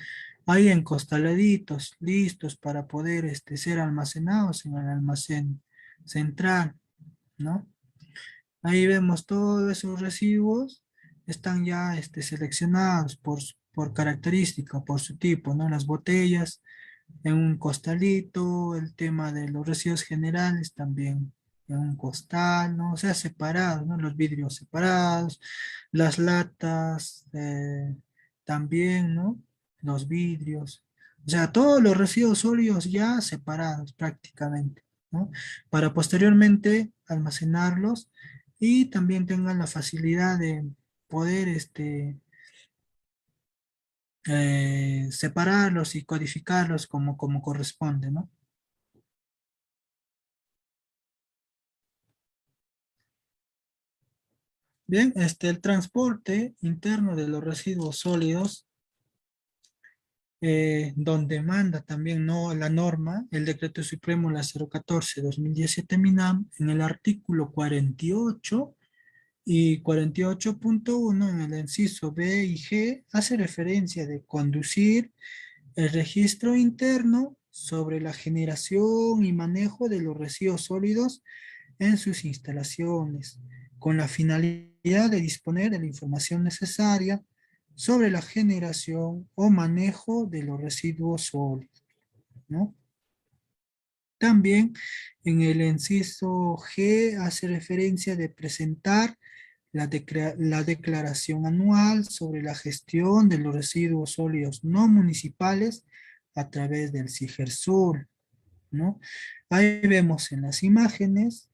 Ahí encostaladitos, listos para poder ser almacenados en el almacén central, ¿no? Ahí vemos todos esos residuos, están ya seleccionados por característica, por su tipo, ¿no? Las botellas en un costalito, el tema de los residuos generales también en un costal, ¿no? O sea, separados, ¿no? Los vidrios separados, las latas también, ¿no? Los vidrios. O sea, todos los residuos sólidos ya separados prácticamente, ¿no? Para posteriormente almacenarlos y también tengan la facilidad de poder separarlos y codificarlos como corresponde, ¿no? Bien, el transporte interno de los residuos sólidos, donde manda también no la norma, el decreto supremo la 014/2017 MINAM, en el artículo 48 y 48.1 en el inciso B y G, hace referencia de conducir el registro interno sobre la generación y manejo de los residuos sólidos en sus instalaciones, con la finalidad de disponer de la información necesaria sobre la generación o manejo de los residuos sólidos, ¿no? También en el inciso G hace referencia de presentar la declaración anual sobre la gestión de los residuos sólidos no municipales a través del CIGERSUR, ¿no? Ahí vemos en las imágenes,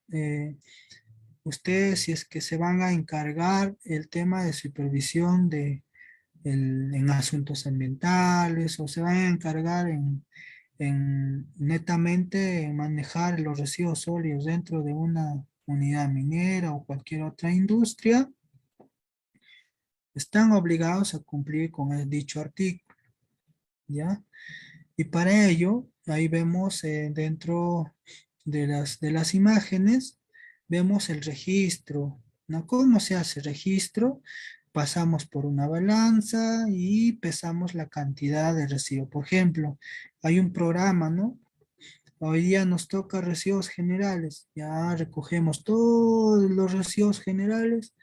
ustedes si es que se van a encargar el tema de supervisión en asuntos ambientales o se van a encargar en netamente en manejar los residuos sólidos dentro de una unidad minera o cualquier otra industria, están obligados a cumplir con el dicho artículo, ¿ya? Y para ello, ahí vemos dentro de las imágenes, vemos el registro, ¿no? ¿Cómo se hace el registro? pasamos por una balanza y pesamos la cantidad de residuos. Por ejemplo, hay un programa, ¿no? Hoy día nos toca residuos generales. Ya recogemos todos los residuos generales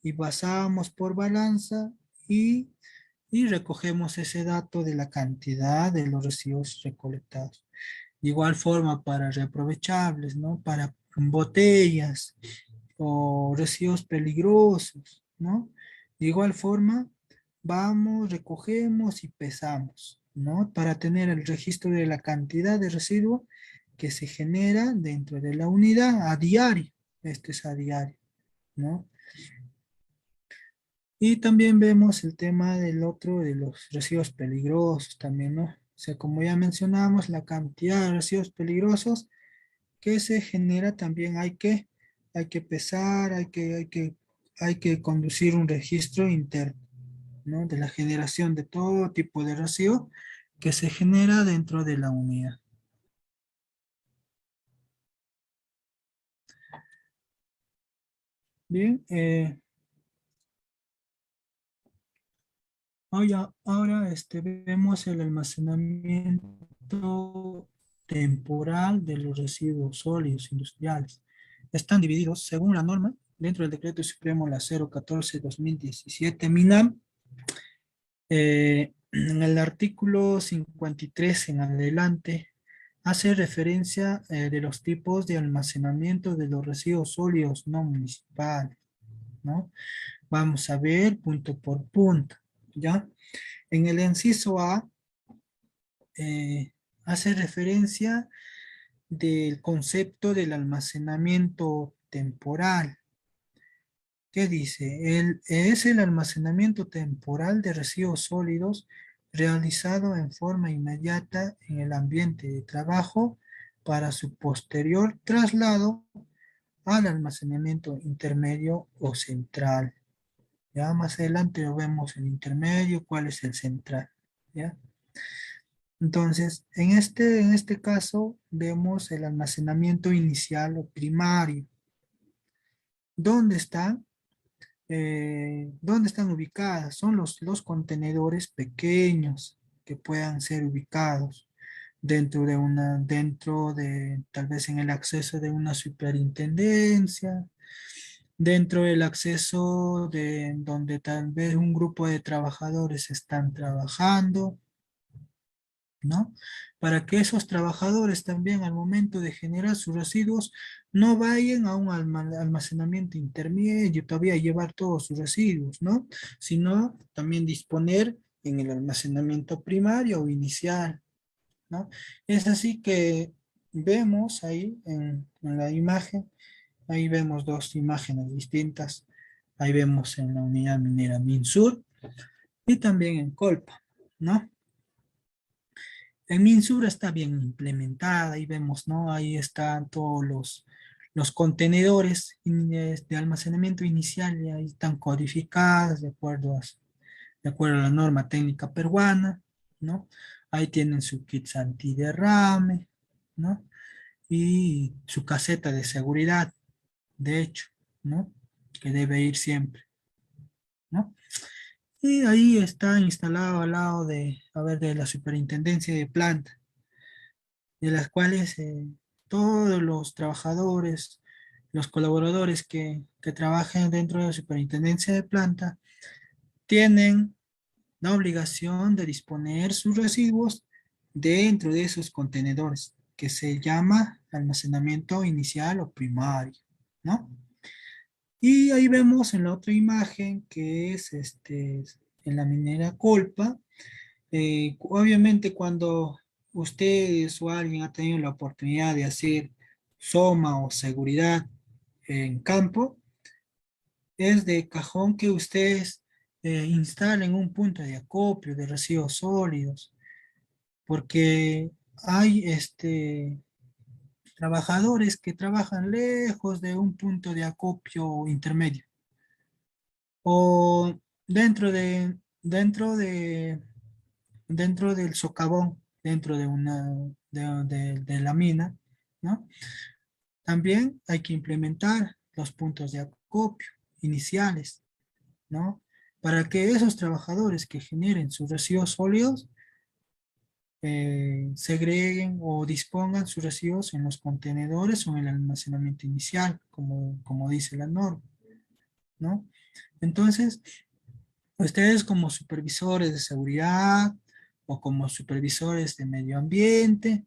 y pasamos por balanza y, y recogemos ese dato de la cantidad de los residuos recolectados. De igual forma para reaprovechables, ¿no? Para botellas o residuos peligrosos, ¿no? De igual forma, vamos, recogemos y pesamos, ¿no? Para tener el registro de la cantidad de residuo que se genera dentro de la unidad a diario. Esto es a diario, ¿no? Y también vemos el tema del otro, de los residuos peligrosos también, ¿no? O sea, como ya mencionamos, la cantidad de residuos peligrosos que se genera también hay que pesar, hay que conducir un registro interno, ¿no? De la generación de todo tipo de residuo que se genera dentro de la unidad. Bien, ahora vemos el almacenamiento temporal de los residuos sólidos industriales. Están divididos según la norma dentro del Decreto Supremo la 014-2017 MINAM. En el artículo 53 en adelante hace referencia de los tipos de almacenamiento de los residuos sólidos no municipales, ¿no? Vamos a ver punto por punto, ¿ya? En el inciso A hace referencia del concepto del almacenamiento temporal. ¿Qué dice? Es el almacenamiento temporal de residuos sólidos realizado en forma inmediata en el ambiente de trabajo para su posterior traslado al almacenamiento intermedio o central. Ya más adelante lo vemos el intermedio, cuál es el central. ¿Ya? Entonces, en este caso vemos el almacenamiento inicial o primario. ¿Dónde están? ¿Dónde están ubicadas? Son los contenedores pequeños que puedan ser ubicados dentro de, tal vez en el acceso de una superintendencia, dentro del acceso de donde tal vez un grupo de trabajadores están trabajando, ¿no? Para que esos trabajadores también al momento de generar sus residuos no vayan a un almacenamiento intermedio, todavía llevar todos sus residuos, ¿no? Sino también disponer en el almacenamiento primario o inicial, ¿no? Es así que vemos ahí en la imagen, ahí vemos dos imágenes distintas, ahí vemos en la unidad minera Minsur y también en Colpa, ¿no? En Minsura está bien implementada y vemos, ¿no? Ahí están todos los contenedores de almacenamiento inicial y ahí están codificados de acuerdo a la norma técnica peruana, ¿no? Ahí tienen su kit antiderrame, ¿no? Y su caseta de seguridad, de hecho, ¿no? Que debe ir siempre, ¿no? Y ahí está instalado al lado de, a ver, de la superintendencia de planta de las cuales todos los trabajadores, los colaboradores que trabajen dentro de la superintendencia de planta, tienen la obligación de disponer sus residuos dentro de esos contenedores, que se llama almacenamiento inicial o primario, ¿no? Y ahí vemos en la otra imagen que es en la minera Colpa. Obviamente cuando ustedes o alguien ha tenido la oportunidad de hacer soma o seguridad en campo, es de cajón que ustedes instalen un punto de acopio de residuos sólidos, porque hay trabajadores que trabajan lejos de un punto de acopio intermedio o dentro del socavón, dentro de de la mina, ¿no? También hay que implementar los puntos de acopio iniciales, ¿no? para que esos trabajadores que generen sus residuos sólidos segreguen o dispongan sus residuos en los contenedores o en el almacenamiento inicial, como dice la norma, ¿no? Entonces, ustedes como supervisores de seguridad o como supervisores de medio ambiente,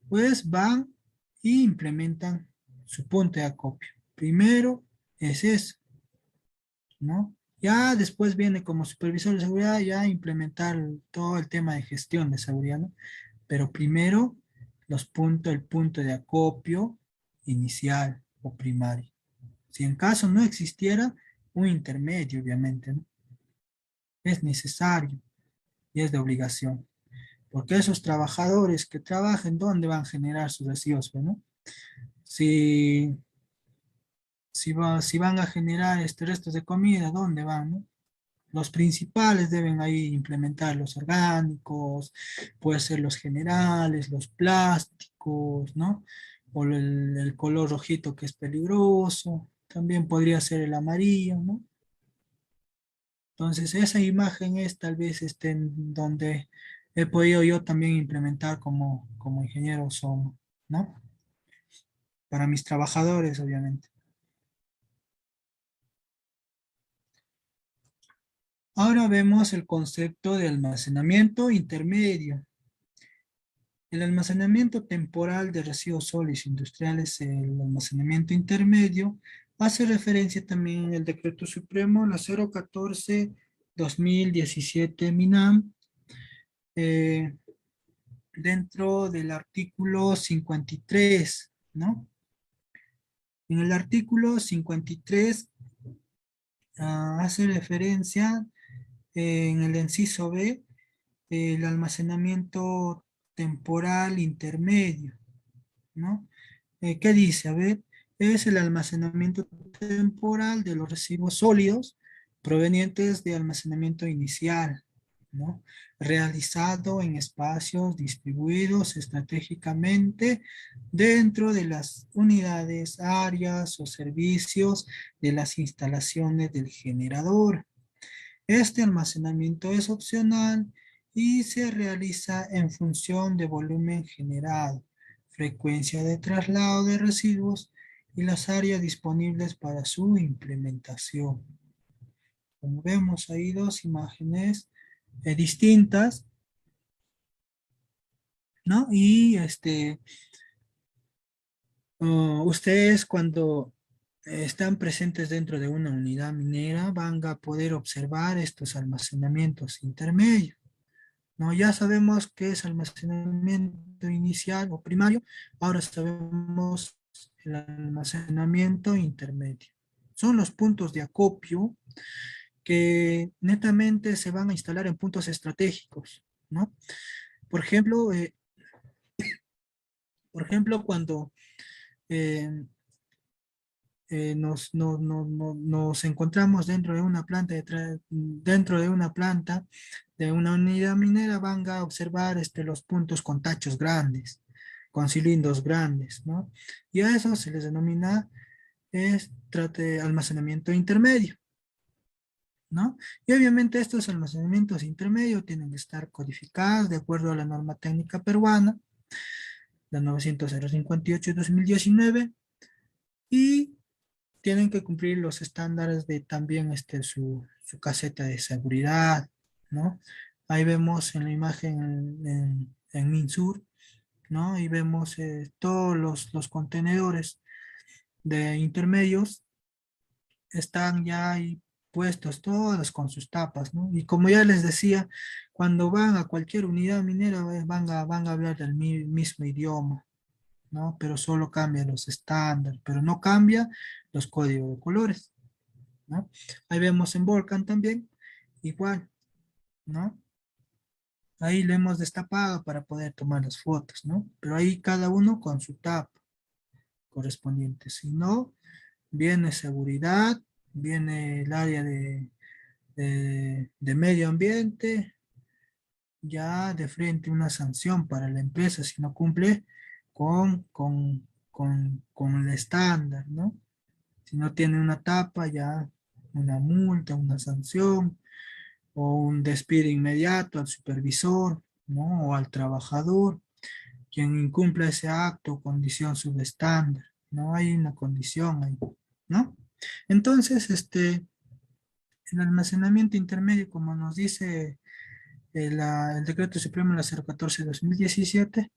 pues van y implementan su punto de acopio. Primero es eso, ¿no? Ya después viene como supervisor de seguridad ya implementar todo el tema de gestión de seguridad, ¿no? Pero primero el punto de acopio inicial o primario. Si en caso no existiera un intermedio, obviamente, ¿no? Es necesario y es de obligación. Porque esos trabajadores que trabajen, ¿dónde van a generar sus residuos, no? Si, si van a generar restos de comida, ¿dónde van, no? Los principales deben ahí implementar los orgánicos, puede ser los generales, los plásticos, ¿no? O el color rojito que es peligroso, también podría ser el amarillo, ¿no? Entonces esa imagen es tal vez en donde he podido yo también implementar como ingeniero SOMO, ¿no? Para mis trabajadores, obviamente. Ahora vemos el concepto de almacenamiento intermedio. El almacenamiento temporal de residuos sólidos industriales, el almacenamiento intermedio, hace referencia también en el Decreto Supremo, la 014-2017 MINAM, eh, dentro del artículo 53, ¿no? En el artículo 53 hace referencia en el inciso B, el almacenamiento temporal intermedio, ¿no? ¿Qué dice? A ver, es el almacenamiento temporal de los residuos sólidos provenientes de almacenamiento inicial, ¿no? Realizado en espacios distribuidos estratégicamente dentro de las unidades, áreas o servicios de las instalaciones del generador. Este almacenamiento es opcional y se realiza en función de volumen generado, frecuencia de traslado de residuos y las áreas disponibles para su implementación. Como vemos ahí dos imágenes distintas, ¿no? Y ustedes cuando están presentes dentro de una unidad minera van a poder observar estos almacenamientos intermedios, ¿no? Ya sabemos qué es almacenamiento inicial o primario, ahora sabemos el almacenamiento intermedio. Son los puntos de acopio que netamente se van a instalar en puntos estratégicos, ¿no? Por ejemplo, eh, cuando eh, nos encontramos dentro de una planta de una unidad minera, van a observar los puntos con tachos grandes, con cilindros grandes, ¿no? Y a eso se les denomina almacenamiento intermedio, ¿no? Y obviamente estos almacenamientos intermedios tienen que estar codificados de acuerdo a la norma técnica peruana, la 900-058-2019, y tienen que cumplir los estándares de también su caseta de seguridad, ¿no? Ahí vemos en la imagen en Minsur, ¿no? Y vemos todos los contenedores de intermedios están ya ahí puestos todos con sus tapas, ¿no? Y como ya les decía, cuando van a cualquier unidad minera van a hablar del mismo idioma, ¿no? Pero solo cambian los estándares, pero no cambia los códigos de colores, ¿no? Ahí vemos en Volcan también, igual, ¿no? Ahí lo hemos destapado para poder tomar las fotos, ¿no? Pero ahí cada uno con su tapa correspondiente. Si no, viene seguridad, viene el área de medio ambiente, ya de frente una sanción para la empresa si no cumple con el estándar, ¿no? Si no tiene una tapa, ya una multa, una sanción, o un despido inmediato al supervisor, ¿no? O al trabajador, quien incumpla ese acto o condición subestándar, ¿no? Hay una condición ahí, ¿no? Entonces, el almacenamiento intermedio, como nos dice el Decreto Supremo la 014/2017,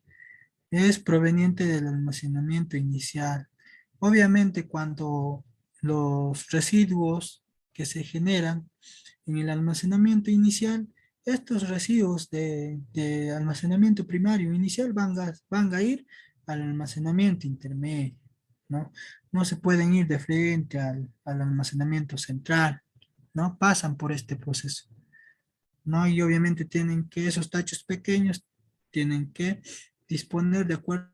es proveniente del almacenamiento inicial. Obviamente, cuando los residuos que se generan en el almacenamiento inicial, estos residuos de almacenamiento primario inicial van a ir al almacenamiento intermedio, ¿no? No se pueden ir de frente al almacenamiento central, ¿no? Pasan por este proceso, ¿no? Y obviamente esos tachos pequeños tienen que disponer de acuerdo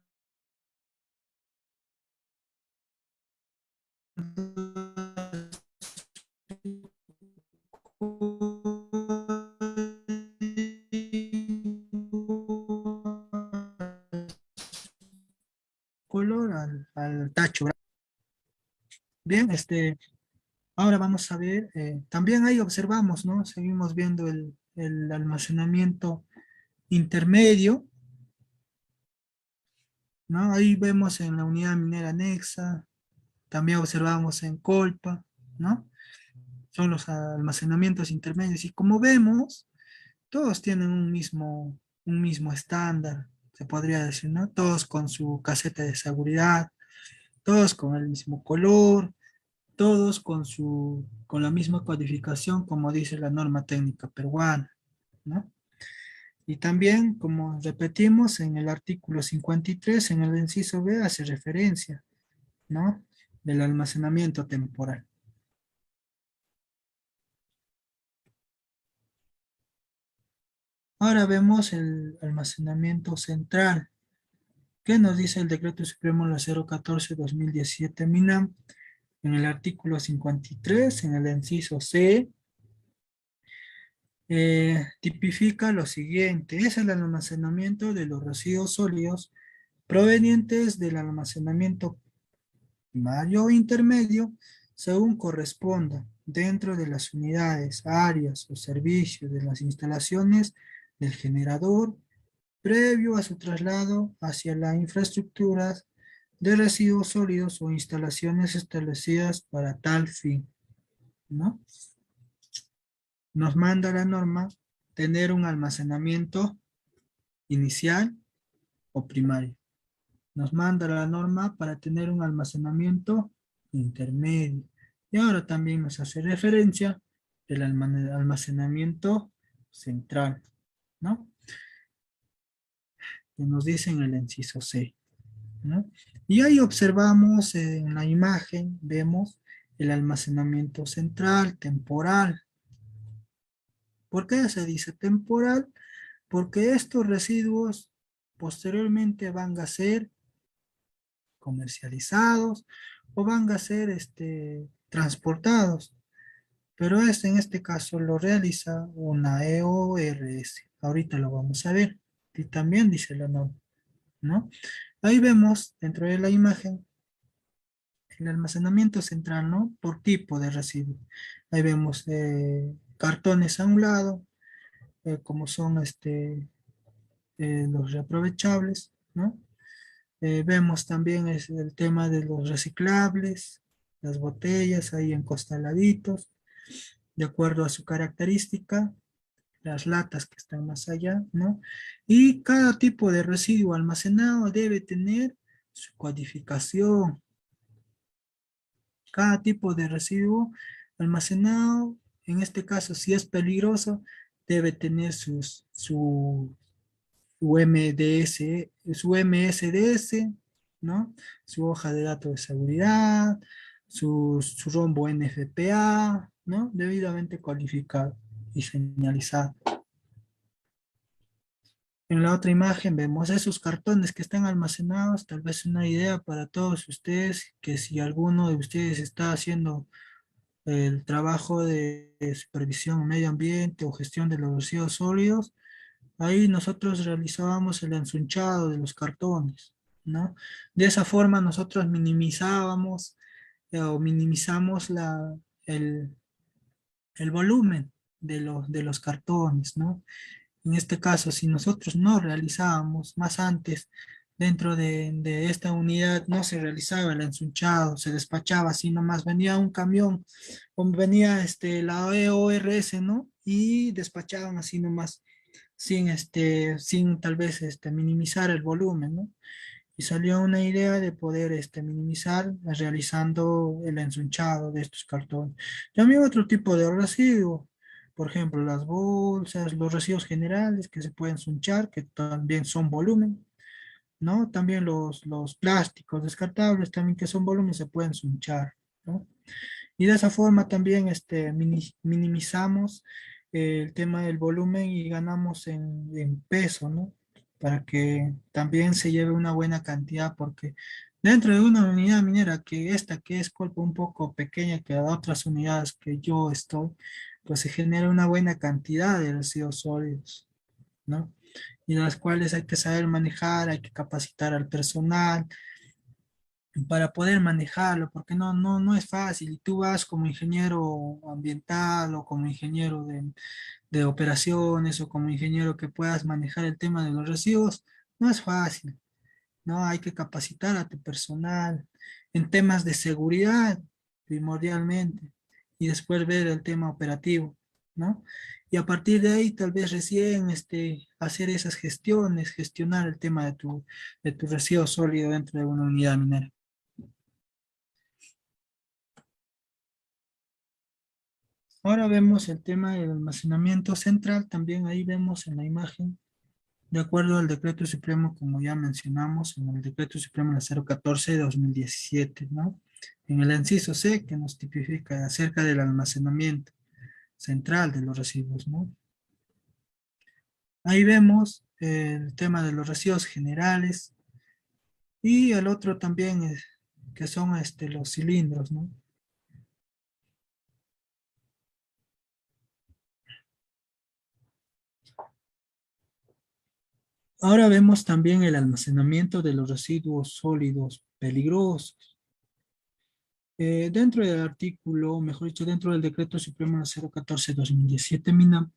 color al tacho. Bien, ahora vamos a ver, también ahí observamos, ¿no? Seguimos viendo el almacenamiento intermedio, ¿no? Ahí vemos en la unidad minera anexa, también observamos en Colpa, ¿no? Son los almacenamientos intermedios y como vemos, todos tienen un mismo estándar, se podría decir, ¿no? Todos con su caseta de seguridad, todos con el mismo color, todos con la misma codificación, como dice la norma técnica peruana, ¿no? Y también, como repetimos, en el artículo 53, en el inciso B, hace referencia, ¿no? Del almacenamiento temporal. Ahora vemos el almacenamiento central. ¿Qué nos dice el Decreto Supremo la 014/2017 MINAM? En el artículo 53, en el inciso C, tipifica lo siguiente: es el almacenamiento de los residuos sólidos provenientes del almacenamiento primario o intermedio, según corresponda, dentro de las unidades, áreas o servicios de las instalaciones del generador, previo a su traslado hacia las infraestructuras de residuos sólidos o instalaciones establecidas para tal fin, ¿no? Nos manda la norma tener un almacenamiento inicial o primario. Nos manda la norma para tener un almacenamiento intermedio. Y ahora también nos hace referencia del almacenamiento central, ¿no? Que nos dice en el inciso C, ¿no? Y ahí observamos en la imagen, vemos el almacenamiento central, temporal. ¿Por qué se dice temporal? Porque estos residuos posteriormente van a ser comercializados o van a ser transportados, pero en este caso lo realiza una EORS. Ahorita lo vamos a ver. Y también dice la norma, ¿no? Ahí vemos dentro de la imagen el almacenamiento central, ¿no? Por tipo de residuo. Ahí vemos cartones a un lado, como son los reaprovechables, ¿no? Vemos también el tema de los reciclables, las botellas ahí encostaladitos, de acuerdo a su característica, las latas que están más allá, ¿no? Y cada tipo de residuo almacenado debe tener su codificación. Cada tipo de residuo almacenado, en este caso, si es peligroso, debe tener su MDS, su MSDS, ¿no? Su hoja de datos de seguridad, su rombo NFPA, ¿no? Debidamente cualificado y señalizado. En la otra imagen vemos esos cartones que están almacenados, tal vez una idea para todos ustedes, que si alguno de ustedes está haciendo el trabajo de supervisión medio ambiente o gestión de los residuos sólidos, ahí nosotros realizábamos el ensunchado de los cartones, ¿no? De esa forma nosotros minimizábamos o minimizamos el volumen de los cartones, ¿no? En este caso, si nosotros no realizábamos más antes, dentro de esta unidad no se realizaba el ensunchado, se despachaba así nomás, venía un camión, o venía la EORS, ¿no? Y despachaban así nomás, sin tal vez minimizar el volumen, ¿no? Y salió una idea de poder minimizar realizando el ensunchado de estos cartones. También otro tipo de residuo, por ejemplo, las bolsas, los residuos generales que se pueden ensunchar, que también son volumen, ¿no? También los plásticos descartables, también que son volumen, se pueden ensunchar, ¿no? Y de esa forma también minimizamos el tema del volumen y ganamos en peso, ¿no? Para que también se lleve una buena cantidad, porque dentro de una unidad minera, que esta que es cuerpo un poco pequeña que otras unidades que yo estoy, pues se genera una buena cantidad de residuos sólidos, ¿no? Y las cuales hay que saber manejar, hay que capacitar al personal, para poder manejarlo, porque no es fácil. Y tú vas como ingeniero ambiental o como ingeniero de operaciones o como ingeniero que puedas manejar el tema de los residuos, no es fácil, ¿no? Hay que capacitar a tu personal en temas de seguridad, primordialmente, y después ver el tema operativo, ¿no? Y a partir de ahí, tal vez recién hacer esas gestiones, gestionar el tema de tu residuo sólido dentro de una unidad minera. Ahora vemos el tema del almacenamiento central, también ahí vemos en la imagen, de acuerdo al decreto supremo, como ya mencionamos, en el decreto supremo la 014 de 2017, ¿no? En el inciso C, que nos tipifica acerca del almacenamiento central de los residuos, ¿no? Ahí vemos el tema de los residuos generales y el otro también, que son los cilindros, ¿no? Ahora vemos también el almacenamiento de los residuos sólidos peligrosos. Dentro del artículo, mejor dicho, dentro del decreto supremo 014-2017, MINA,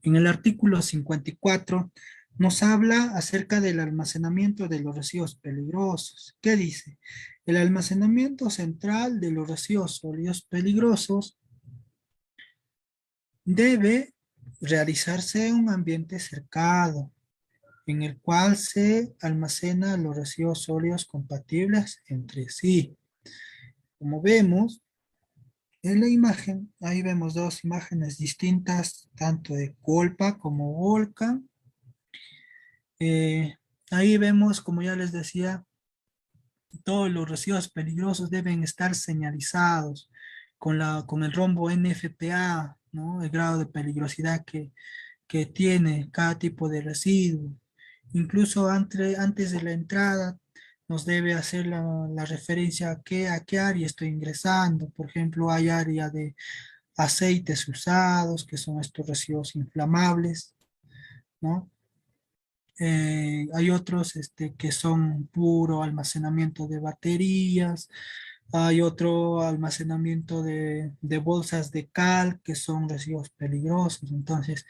en el artículo 54 nos habla acerca del almacenamiento de los residuos peligrosos. ¿Qué dice? El almacenamiento central de los residuos sólidos peligrosos debe realizarse en un ambiente cercado, en el cual se almacenan los residuos sólidos compatibles entre sí. Como vemos, en la imagen, ahí vemos dos imágenes distintas, tanto de Colpa como Volcan. Eh, Ahí vemos, como ya les decía, todos los residuos peligrosos deben estar señalizados con el rombo NFPA, ¿no? El grado de peligrosidad que tiene cada tipo de residuo. Incluso antes de la entrada nos debe hacer la referencia a qué área estoy ingresando. Por ejemplo, hay área de aceites usados, que son estos residuos inflamables, ¿no? Hay otros que son puro almacenamiento de baterías, hay otro almacenamiento de bolsas de cal, que son residuos peligrosos. Entonces,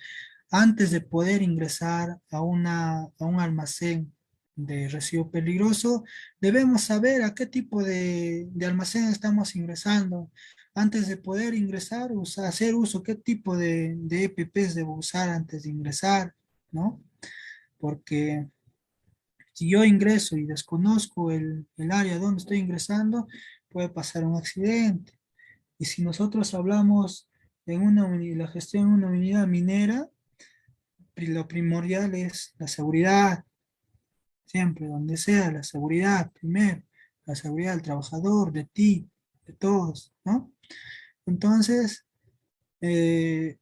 antes de poder ingresar a un almacén de residuo peligroso, debemos saber a qué tipo de almacén estamos ingresando. Antes de poder ingresar, hacer uso, qué tipo de EPPs debo usar antes de ingresar, ¿no? Porque si yo ingreso y desconozco el área donde estoy ingresando, puede pasar un accidente. Y si nosotros hablamos en la gestión de una unidad minera, lo primordial es la seguridad, siempre, donde sea, la seguridad primero, la seguridad del trabajador, de ti, de todos, ¿no? Entonces, eh,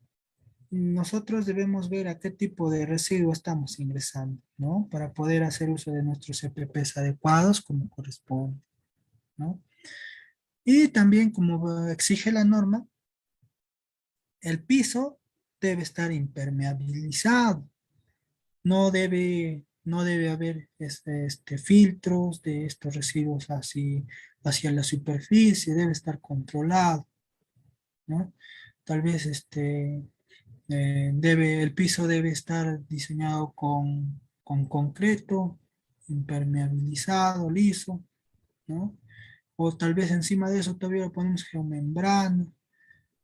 nosotros debemos ver a qué tipo de residuo estamos ingresando, ¿no? Para poder hacer uso de nuestros EPPs adecuados como corresponde, ¿no? Y también, como exige la norma, el piso debe estar impermeabilizado. No debe haber filtros de estos residuos hacia la superficie, debe estar controlado, ¿no? Tal vez el piso debe estar diseñado con concreto, impermeabilizado, liso, ¿no? O tal vez encima de eso todavía le ponemos geomembrana,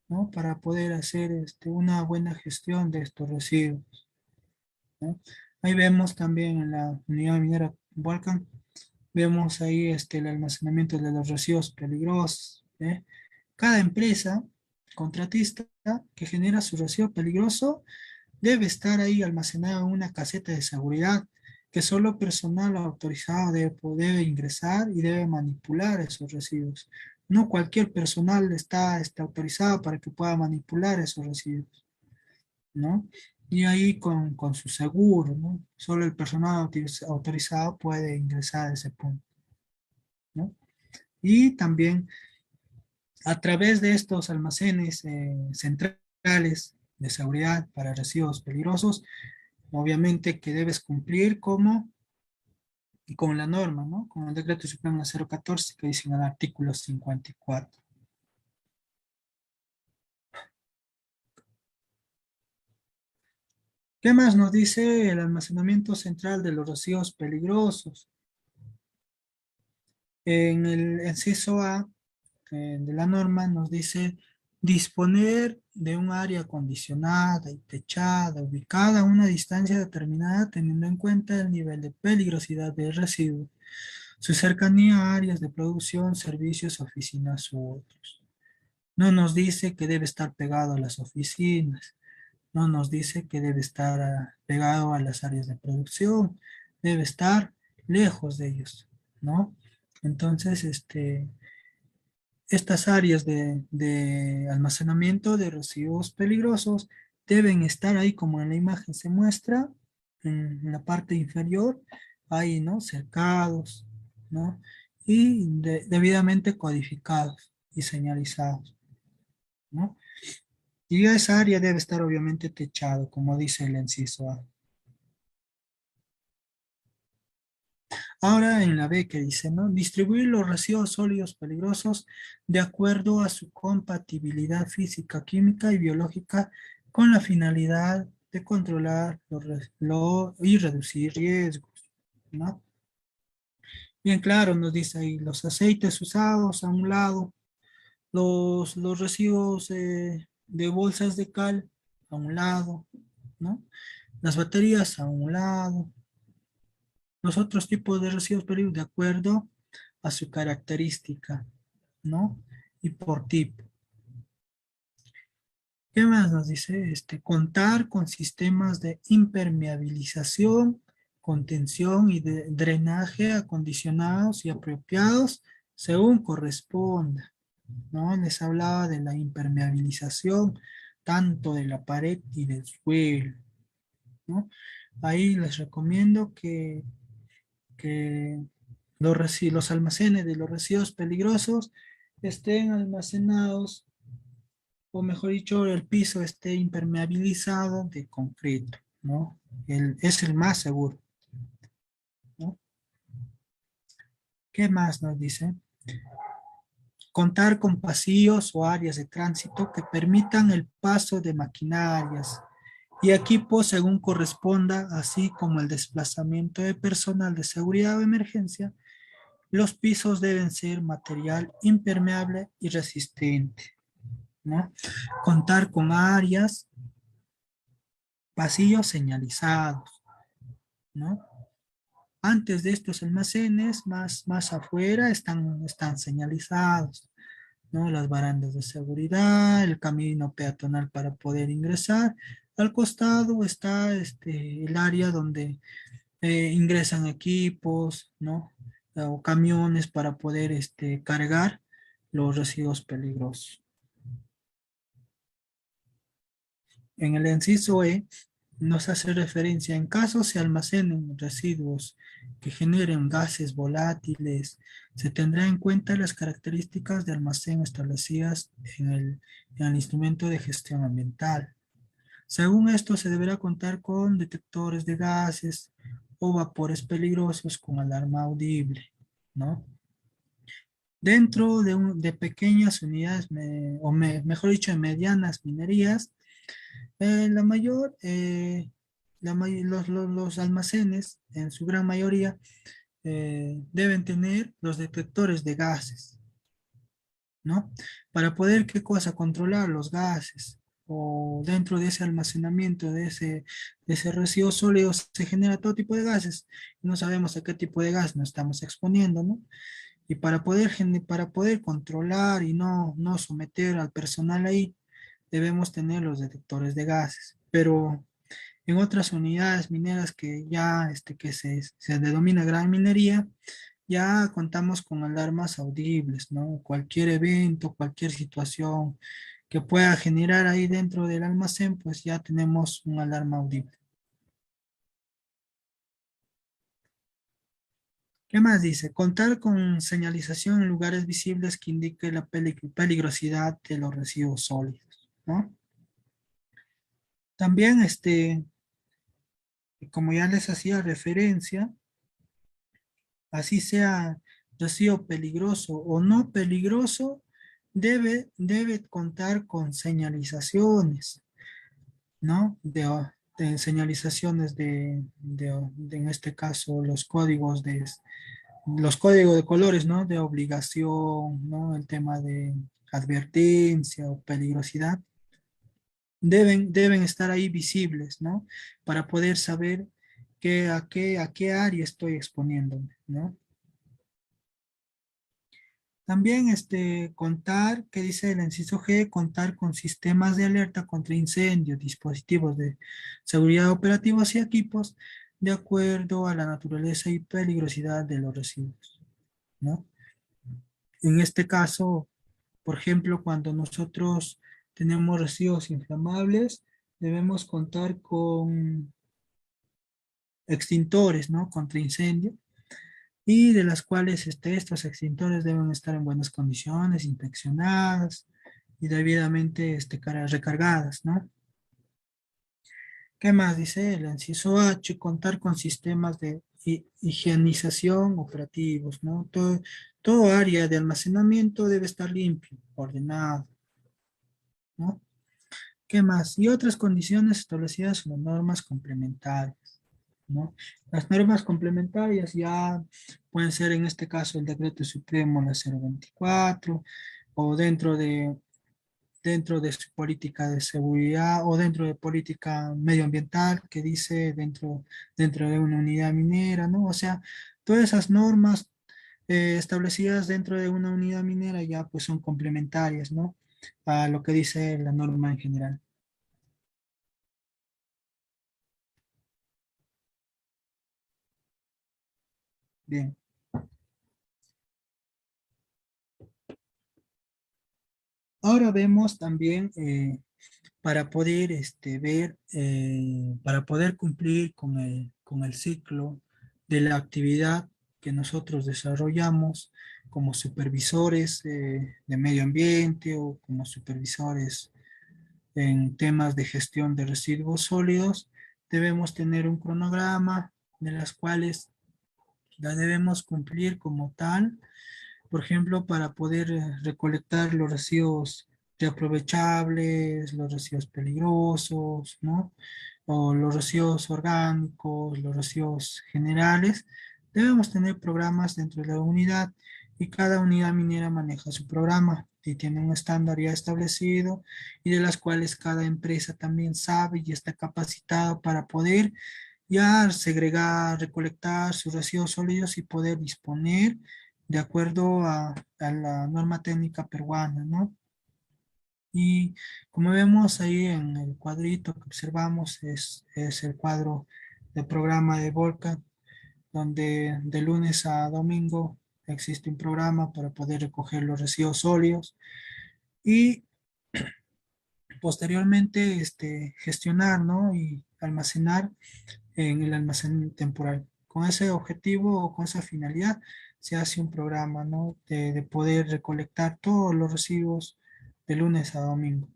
¿no? Para poder hacer una buena gestión de estos residuos, ¿no? Ahí vemos también en la unidad minera Volcan, vemos ahí el almacenamiento de los residuos peligrosos, ¿eh? Cada empresa contratista que genera su residuo peligroso debe estar ahí almacenado en una caseta de seguridad que solo personal autorizado debe poder ingresar y debe manipular esos residuos. No cualquier personal está autorizado para que pueda manipular esos residuos, ¿no? Y ahí con su seguro, ¿no? Solo el personal autorizado puede ingresar a ese punto, ¿no? Y también a través de estos almacenes centrales de seguridad para residuos peligrosos, obviamente que debes cumplir con la norma, ¿no? Con el decreto supremo 014 que dice en el artículo 54. ¿Qué más nos dice el almacenamiento central de los residuos peligrosos? En el inciso A de la norma nos dice disponer de un área acondicionada y techada, ubicada a una distancia determinada teniendo en cuenta el nivel de peligrosidad del residuo, su cercanía a áreas de producción, servicios, oficinas u otros. No nos dice que debe estar pegado a las oficinas, no nos dice que debe estar pegado a las áreas de producción, debe estar lejos de ellos, ¿no? Entonces, estas áreas de almacenamiento de residuos peligrosos deben estar ahí como en la imagen se muestra, en la parte inferior, ahí, ¿no? Cercados, ¿no? Y debidamente codificados y señalizados, ¿no? Y esa área debe estar obviamente techado, como dice el inciso A. Ahora en la B que dice, ¿no? Distribuir los residuos sólidos peligrosos de acuerdo a su compatibilidad física, química y biológica con la finalidad de controlar y reducir riesgos, ¿no? Bien claro, nos dice ahí los aceites usados a un lado, los residuos de bolsas de cal a un lado, ¿no? Las baterías a un lado, los otros tipos de residuos peligrosos de acuerdo a su característica, ¿no? Y por tipo. ¿Qué más nos dice? Contar con sistemas de impermeabilización, contención y de drenaje acondicionados y apropiados según corresponda, ¿no? Les hablaba de la impermeabilización tanto de la pared y del suelo, ¿no? Ahí les recomiendo que los almacenes de los residuos peligrosos estén almacenados, o mejor dicho, el piso esté impermeabilizado de concreto, ¿no? Es el más seguro, ¿no? ¿Qué más nos dice? Contar con pasillos o áreas de tránsito que permitan el paso de maquinarias y equipos según corresponda, así como el desplazamiento de personal de seguridad o emergencia. Los pisos deben ser material impermeable y resistente, ¿no? Contar con áreas, pasillos señalizados, ¿no? Antes de estos almacenes, más afuera, están señalizados, ¿no? Las barandas de seguridad, el camino peatonal para poder ingresar. Al costado está el área donde ingresan equipos, ¿no? O camiones para poder cargar los residuos peligrosos. En el inciso E nos hace referencia en caso se almacenen residuos que generen gases volátiles, se tendrá en cuenta las características de almacén establecidas en el instrumento de gestión ambiental. Según esto, se deberá contar con detectores de gases o vapores peligrosos con alarma audible, ¿no? Dentro de pequeñas unidades, mejor dicho, de medianas minerías, la mayor, los almacenes, en su gran mayoría, deben tener los detectores de gases, ¿no? Para poder, ¿qué cosa? Controlar los gases o dentro de ese almacenamiento, de ese residuo sólido, se genera todo tipo de gases. No sabemos a qué tipo de gas nos estamos exponiendo, ¿no? Y para poder controlar y no someter al personal ahí, debemos tener los detectores de gases. Pero en otras unidades mineras que ya se denomina gran minería, ya contamos con alarmas audibles, ¿no? Cualquier evento, cualquier situación que pueda generar ahí dentro del almacén, pues ya tenemos una alarma audible. ¿Qué más dice? Contar con señalización en lugares visibles que indique la peligrosidad de los residuos sólidos, ¿no? También, como ya les hacía referencia, así sea residuo peligroso o no peligroso, debe contar con señalizaciones, ¿no? De señalizaciones en este caso, los códigos de colores, ¿no? De obligación, ¿no? El tema de advertencia o peligrosidad, deben estar ahí visibles, ¿no? Para poder saber a qué área estoy exponiéndome, ¿no? También contar, que dice el inciso G, contar con sistemas de alerta contra incendios, dispositivos de seguridad operativos y equipos de acuerdo a la naturaleza y peligrosidad de los residuos, ¿no? En este caso, por ejemplo, cuando nosotros tenemos residuos inflamables, debemos contar con extintores, ¿no? Contra incendio y de las cuales estos extintores deben estar en buenas condiciones, inspeccionadas y debidamente recargadas, ¿no? ¿Qué más dice el inciso H? Contar con sistemas de higienización operativos, ¿no? Todo área de almacenamiento debe estar limpio, ordenado, ¿no? ¿Qué más? Y otras condiciones establecidas en las normas complementarias, ¿no? Las normas complementarias ya pueden ser en este caso el decreto supremo, la 024, o dentro de su política de seguridad o dentro de política medioambiental que dice dentro de una unidad minera, ¿no? O sea, todas esas normas establecidas dentro de una unidad minera ya pues son complementarias, ¿no? A lo que dice la norma en general. Bien. Ahora vemos también para poder para poder cumplir con el ciclo de la actividad que nosotros desarrollamos como supervisores de medio ambiente o como supervisores en temas de gestión de residuos sólidos, debemos tener un cronograma de las cuales la debemos cumplir como tal, por ejemplo, para poder recolectar los residuos reaprovechables, los residuos peligrosos, ¿no? O los residuos orgánicos, los residuos generales, debemos tener programas dentro de la unidad y cada unidad minera maneja su programa y tiene un estándar ya establecido y de las cuales cada empresa también sabe y está capacitado para poder ya segregar, recolectar sus residuos sólidos y poder disponer de acuerdo a la norma técnica peruana, ¿no? Y como vemos ahí en el cuadrito que observamos, es el cuadro del programa de Volcan, donde de lunes a domingo existe un programa para poder recoger los residuos sólidos y posteriormente gestionar, ¿no? Y almacenar en el almacén temporal. Con ese objetivo o con esa finalidad se hace un programa, ¿no? De poder recolectar todos los residuos de lunes a domingo,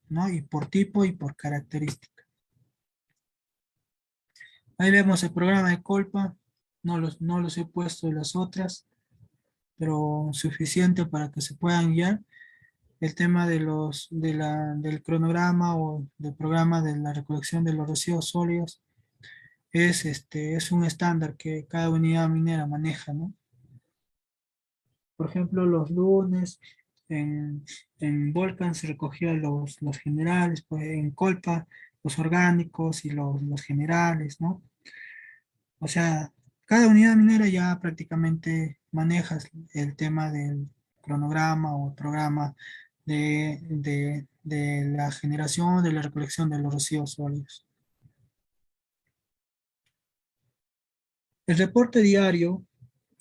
¿no? Y por tipo y por característica. Ahí vemos el programa de Colpa, no los he puesto en las otras. pero suficiente para que se puedan guiar. El tema de del cronograma o del programa de la recolección de los residuos sólidos es un estándar que cada unidad minera maneja, ¿no? Por ejemplo, los lunes en, en Volcan se recogían los generales, pues en Colpa los orgánicos y los generales, ¿no? O sea, cada unidad minera ya prácticamente maneja el tema del cronograma o programa de la generación, de la recolección de los residuos sólidos. El reporte diario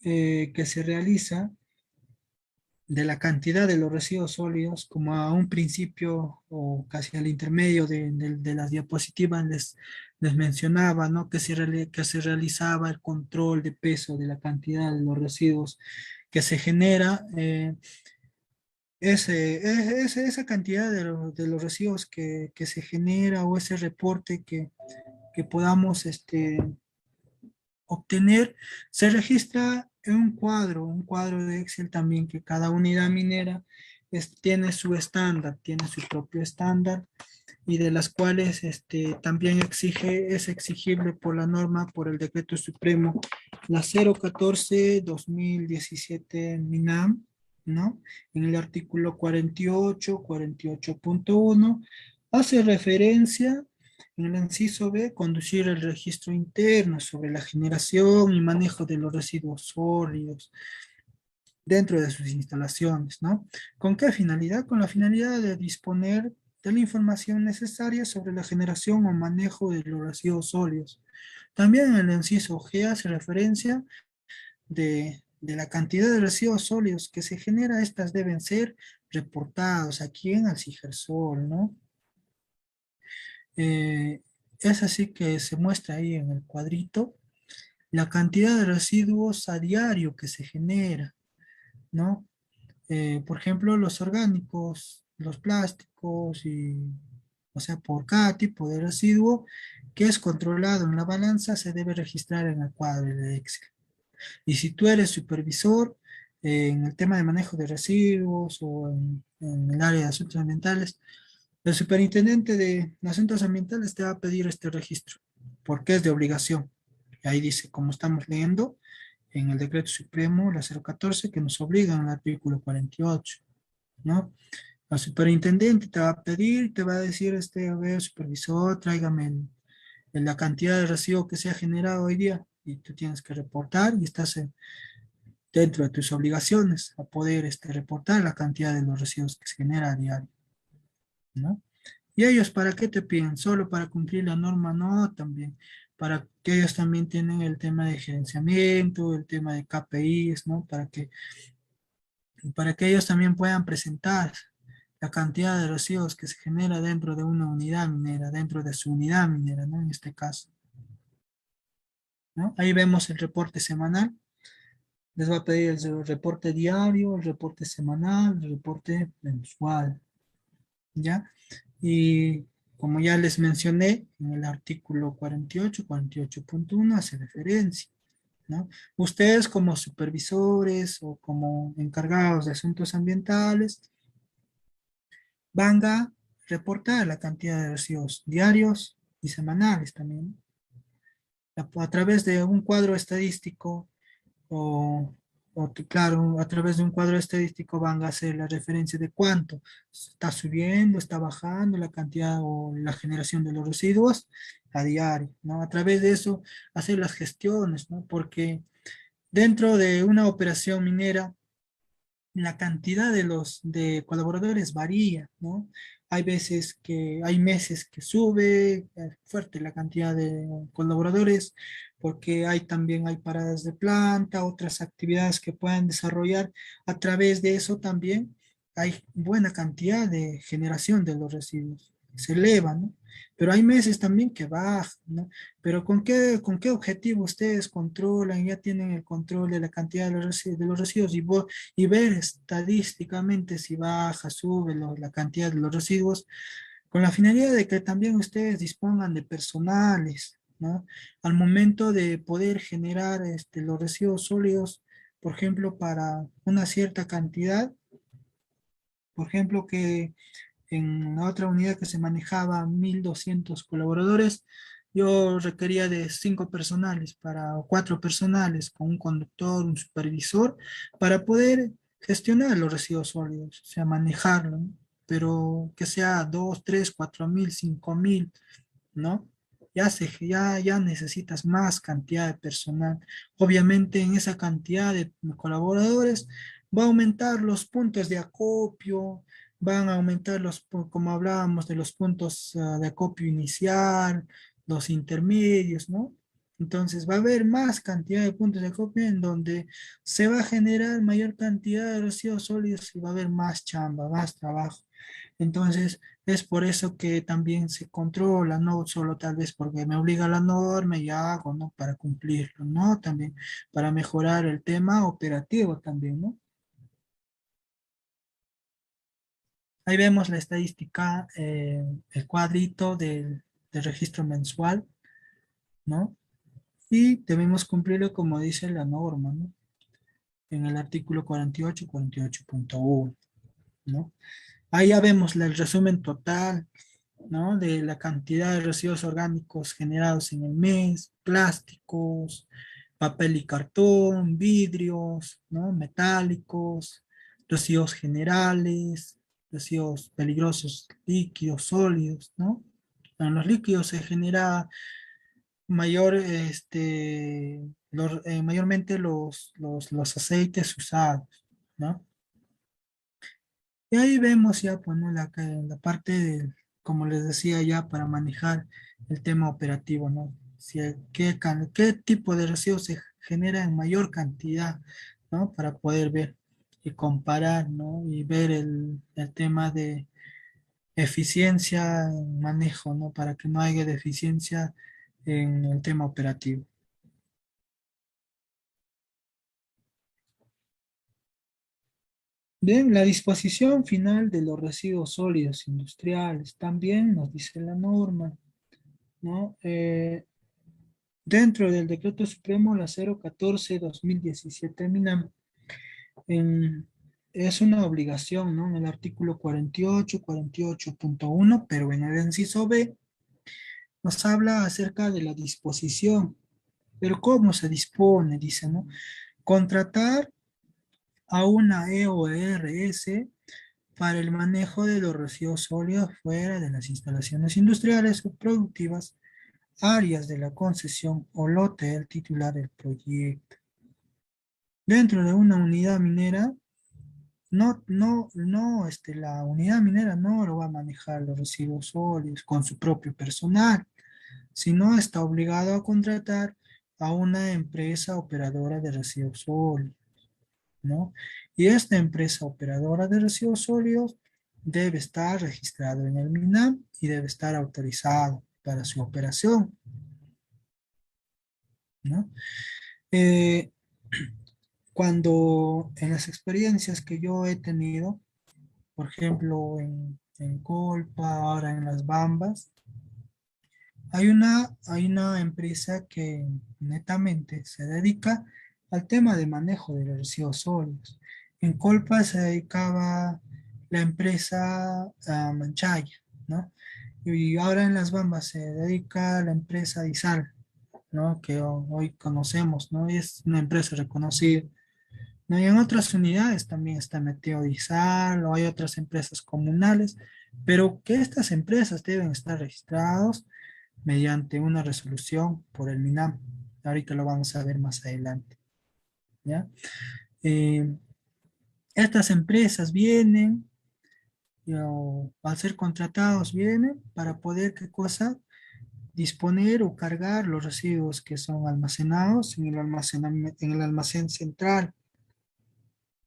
que se realiza de la cantidad de los residuos sólidos, como a un principio o casi al intermedio de las diapositivas les mencionaba, ¿no? Que se realizaba el control de peso de la cantidad de los residuos que se genera. Esa cantidad de los residuos que se genera o ese reporte que podamos obtener, se registra en un cuadro de Excel también, que cada unidad minera tiene su estándar, tiene su propio estándar, y de las cuales también es exigible por la norma, por el decreto supremo, la 014-2017 MINAM, ¿no? En el artículo 48.1 hace referencia en el inciso B, conducir el registro interno sobre la generación y manejo de los residuos sólidos dentro de sus instalaciones, ¿no? ¿Con qué finalidad? Con la finalidad de disponer de la información necesaria sobre la generación o manejo de los residuos sólidos. También en el inciso G hace referencia de la cantidad de residuos sólidos que se genera. Estas deben ser reportados aquí en el CIGERSOL, ¿no? Eh, es así que se muestra ahí en el cuadrito la cantidad de residuos a diario que se genera, ¿no? Por ejemplo, los orgánicos, los plásticos, o sea, por cada tipo de residuo que es controlado en la balanza se debe registrar en el cuadro de Excel. Y si tú eres supervisor en el tema de manejo de residuos o en el área de asuntos ambientales, el superintendente de asuntos ambientales te va a pedir este registro, porque es de obligación. Y ahí dice, como estamos leyendo en el decreto supremo, la 014, que nos obliga en el artículo 48, ¿no? El superintendente te va a pedir, te va a decir, a ver, supervisor, tráigame la cantidad de residuos que se ha generado hoy día, y tú tienes que reportar y estás dentro de tus obligaciones a poder reportar la cantidad de los residuos que se genera a diario, ¿no? ¿Y ellos para qué te piden? ¿Solo para cumplir la norma? No, también. Para que ellos también tienen el tema de gerenciamiento, el tema de KPIs, ¿no? Para que ellos también puedan presentar la cantidad de residuos que se genera dentro de una unidad minera, dentro de su unidad minera, ¿no? En este caso, ¿no? Ahí vemos el reporte semanal. Les va a pedir el reporte diario, el reporte semanal, el reporte mensual, ¿ya? Y como ya les mencioné, en el artículo 48.1 hace referencia, ¿no? Ustedes como supervisores o como encargados de asuntos ambientales van a reportar la cantidad de residuos diarios y semanales también, a través de un cuadro estadístico o, claro, a través de un cuadro estadístico van a hacer la referencia de cuánto está subiendo, está bajando la cantidad o la generación de los residuos a diario, ¿no? A través de eso hacer las gestiones, ¿no? Porque dentro de una operación minera, la cantidad de colaboradores varía, ¿no? Hay veces que, hay meses que sube fuerte la cantidad de colaboradores, porque también hay paradas de planta, otras actividades que puedan desarrollar. A través de eso también hay buena cantidad de generación de los residuos, se eleva, ¿no? Pero hay meses también que bajan, ¿no? Pero con qué objetivo ustedes controlan, ya tienen el control de la cantidad de los residuos y ver estadísticamente si baja, sube la cantidad de los residuos, con la finalidad de que también ustedes dispongan de personales, ¿no? Al momento de poder generar los residuos sólidos, por ejemplo, para una cierta cantidad, por ejemplo, que en la otra unidad que se manejaba 1.200 colaboradores, yo requería de 5 personales o 4 personales con un conductor, un supervisor, para poder gestionar los residuos sólidos, o sea, manejarlo, ¿no? Pero que sea 2, 3, 4.000, 5.000, ¿no? Ya necesitas más cantidad de personal. Obviamente en esa cantidad de colaboradores va a aumentar los puntos de acopio, van a aumentar como hablábamos, de los puntos de acopio inicial, los intermedios, ¿no? Entonces va a haber más cantidad de puntos de acopio en donde se va a generar mayor cantidad de residuos sólidos y va a haber más chamba, más trabajo. Entonces, es por eso que también se controla, no solo tal vez porque me obliga la norma y hago, ¿no? Para cumplirlo, ¿no? También para mejorar el tema operativo también, ¿no? Ahí vemos la estadística, el cuadrito del registro mensual, ¿no? Y debemos cumplirlo como dice la norma, ¿no? En el artículo 48, 48.1, ¿no? Ahí ya vemos el resumen total, ¿no? De la cantidad de residuos orgánicos generados en el mes, plásticos, papel y cartón, vidrios, ¿no? Metálicos, residuos generales, residuos peligrosos, líquidos, sólidos, ¿no? En los líquidos se genera mayormente los aceites usados, ¿no? Y ahí vemos ya, pues, ¿no? La parte como les decía ya, para manejar el tema operativo, ¿no? Si, qué tipo de residuos se genera en mayor cantidad, ¿no? Para poder ver y comparar, ¿no? Y ver el tema de eficiencia en manejo, ¿no? Para que no haya deficiencia en el tema operativo. Bien, la disposición final de los residuos sólidos industriales también nos dice la norma, ¿no? Dentro del Decreto Supremo, la 014-2017 MINAM, en- es una obligación, ¿no? En el artículo 48, 48.1, pero en el inciso B nos habla acerca de la disposición. Pero ¿cómo se dispone? Dice, ¿no? Contratar a una EORS para el manejo de los residuos sólidos fuera de las instalaciones industriales o productivas, áreas de la concesión o lote del titular del proyecto. Dentro de una unidad minera, la unidad minera no lo va a manejar los residuos sólidos con su propio personal, sino está obligado a contratar a una empresa operadora de residuos sólidos, ¿no? Y esta empresa operadora de residuos sólidos debe estar registrado en el MINAM y debe estar autorizado para su operación, ¿no? Eh, Cuando en las experiencias que yo he tenido, por ejemplo, en Colpa, ahora en Las Bambas, hay una empresa que netamente se dedica al tema de manejo de los residuos sólidos. En Colpa se dedicaba la empresa Manchaya, ¿no? Y ahora en Las Bambas se dedica la empresa Disal, ¿no? Que hoy conocemos, ¿no? Y es una empresa reconocida. No, y en otras unidades también está metido Disal o hay otras empresas comunales, pero que estas empresas deben estar registrados mediante una resolución por el MINAM. Ahorita lo vamos a ver más adelante, ¿ya? Eh, Estas empresas vienen, o al ser contratados, vienen para poder, ¿qué cosa? Disponer o cargar los residuos que son almacenados en el almacén central,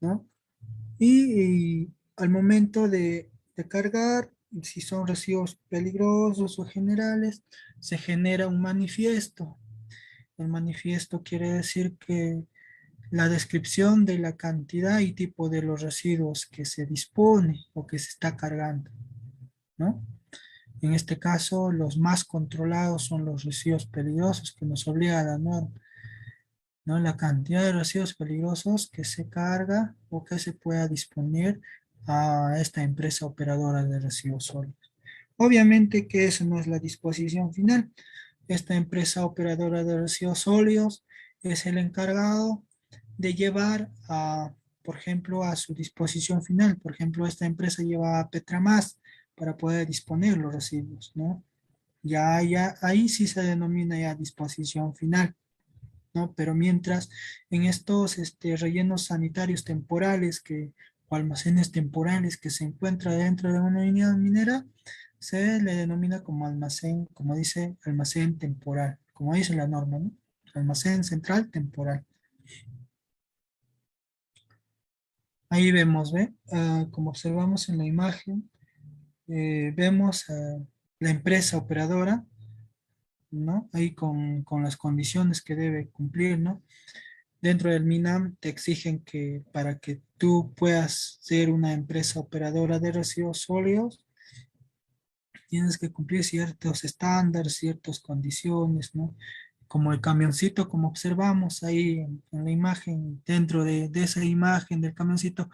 ¿no? Y al momento de cargar, si son residuos peligrosos o generales, se genera un manifiesto. El manifiesto quiere decir que la descripción de la cantidad y tipo de los residuos que se dispone o que se está cargando, ¿no? En este caso, los más controlados son los residuos peligrosos que nos obliga la norma, ¿no? La cantidad de residuos peligrosos que se carga o que se pueda disponer a esta empresa operadora de residuos sólidos. Obviamente que eso no es la disposición final. Esta empresa operadora de residuos sólidos es el encargado de llevar a, por ejemplo, a su disposición final. Por ejemplo, esta empresa lleva a Petramas para poder disponer los residuos, ¿no? Ya, ahí sí se denomina ya disposición final, ¿no? Pero mientras en estos rellenos sanitarios temporales o almacenes temporales que se encuentra dentro de una unidad minera, se le denomina como almacén, como dice, almacén temporal, como dice la norma, ¿no? Almacén central temporal. Ahí vemos, ¿ve? Como observamos en la imagen, vemos la empresa operadora, ¿no? Ahí con las condiciones que debe cumplir, ¿no? Dentro del MINAM te exigen que para que tú puedas ser una empresa operadora de residuos sólidos, tienes que cumplir ciertos estándares, ciertas condiciones, ¿no? Como el camioncito, como observamos ahí en la imagen, dentro de esa imagen del camioncito,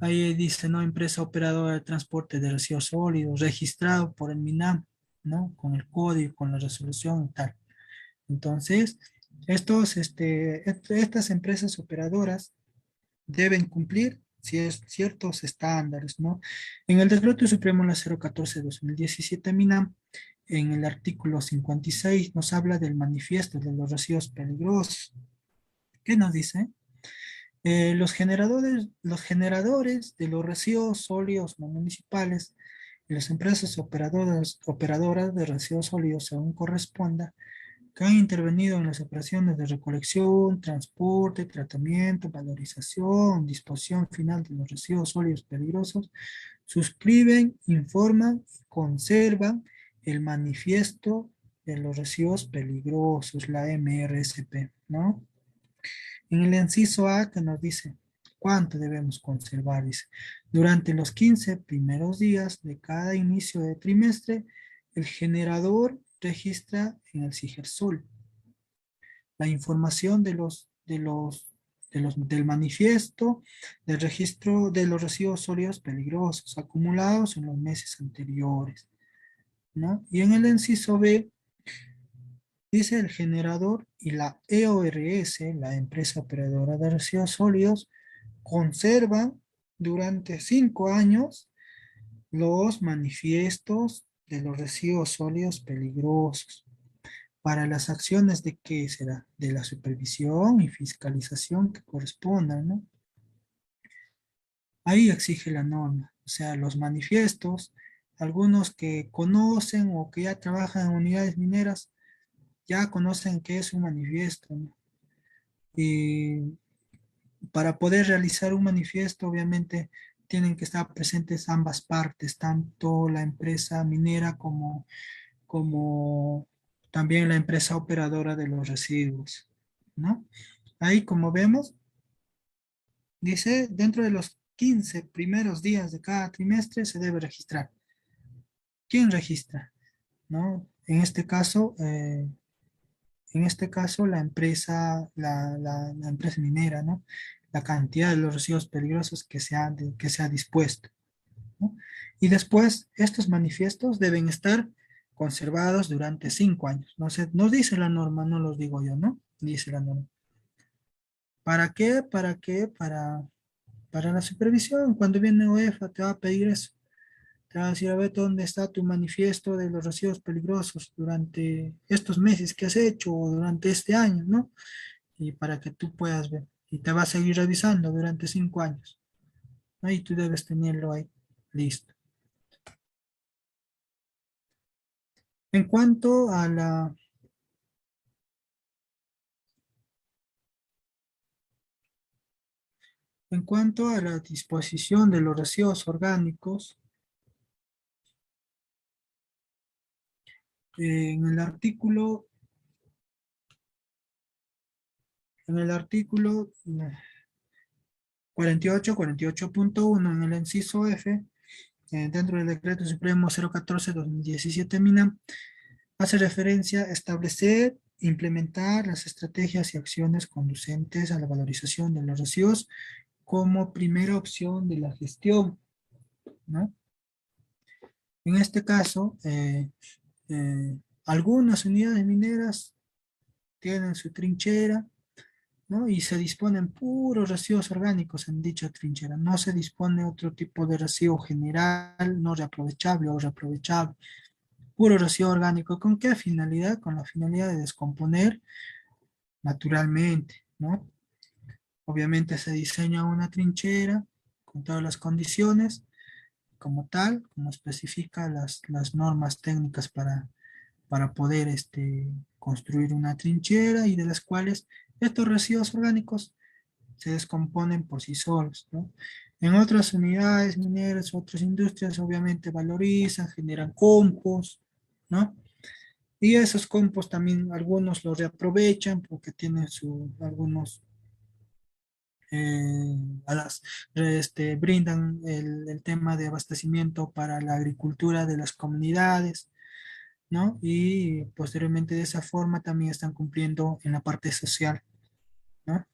ahí dice, ¿no? Empresa operadora de transporte de residuos sólidos, registrado por el MINAM, ¿no? Con el código, con la resolución y tal. Entonces, estas empresas operadoras deben cumplir ciertos estándares, ¿no? En el Decreto Supremo la 014-2017 MINAM, en el artículo 56, nos habla del manifiesto de los residuos peligrosos. ¿Qué nos dice? Los generadores de los residuos sólidos no municipales y las empresas operadoras de residuos sólidos, según corresponda, que han intervenido en las operaciones de recolección, transporte, tratamiento, valorización, disposición final de los residuos sólidos peligrosos, suscriben, informan, conservan el manifiesto de los residuos peligrosos, la MRSP, ¿no? En el inciso A que nos dice cuánto debemos conservar, dice, durante los 15 primeros días de cada inicio de trimestre, el generador registra en el SIGERSOL la información del manifiesto del registro de los residuos sólidos peligrosos acumulados en los meses anteriores, ¿no? Y en el inciso B dice el generador y la EORS, la empresa operadora de residuos sólidos, conservan durante 5 años los manifiestos de los residuos sólidos peligrosos para las acciones de qué será, de la supervisión y fiscalización que correspondan, ¿no? Ahí exige la norma, o sea, los manifiestos, algunos que conocen o que ya trabajan en unidades mineras, ya conocen qué es un manifiesto, ¿no? Y para poder realizar un manifiesto, obviamente, tienen que estar presentes ambas partes, tanto la empresa minera como también la empresa operadora de los residuos, ¿no? Ahí, como vemos, dice, dentro de los 15 primeros días de cada trimestre se debe registrar. ¿Quién registra? ¿No? En este caso, la empresa minera, ¿no? La cantidad de los residuos peligrosos que se ha dispuesto, ¿no? Y después, estos manifiestos deben estar conservados durante 5 años. No sé, nos dice la norma, no los digo yo, ¿no? Dice la norma. ¿Para qué? ¿Para qué? Para la supervisión. Cuando viene UEFA te va a pedir eso. Te va a decir, a ver, ¿dónde está tu manifiesto de los residuos peligrosos durante estos meses que has hecho o durante este año, ¿no? Y para que tú puedas ver. Y te va a seguir revisando durante 5 años, ¿no? Y tú debes tenerlo ahí, listo. En cuanto a la En cuanto a la disposición de los residuos orgánicos, en el artículo, en el artículo 48.1, en el inciso F, dentro del Decreto Supremo 014-2017 MINAM, hace referencia a establecer implementar las estrategias y acciones conducentes a la valorización de los residuos como primera opción de la gestión, ¿no? En este caso, algunas unidades mineras tienen su trinchera, ¿no? Y se disponen puros residuos orgánicos en dicha trinchera. No se dispone otro tipo de residuo general, no reaprovechable o reaprovechable. Puro residuo orgánico. ¿Con qué finalidad? Con la finalidad de descomponer naturalmente, ¿no? Obviamente se diseña una trinchera con todas las condiciones, como tal, como especifica las normas técnicas para poder construir una trinchera y de las cuales estos residuos orgánicos se descomponen por sí solos, ¿no? En otras unidades mineras, otras industrias, obviamente valorizan, generan compost, ¿no? Y esos compost también algunos los reaprovechan porque tienen algunos, eh, brindan el tema de abastecimiento para la agricultura de las comunidades, ¿no? Y posteriormente de esa forma también están cumpliendo en la parte social, ¿no?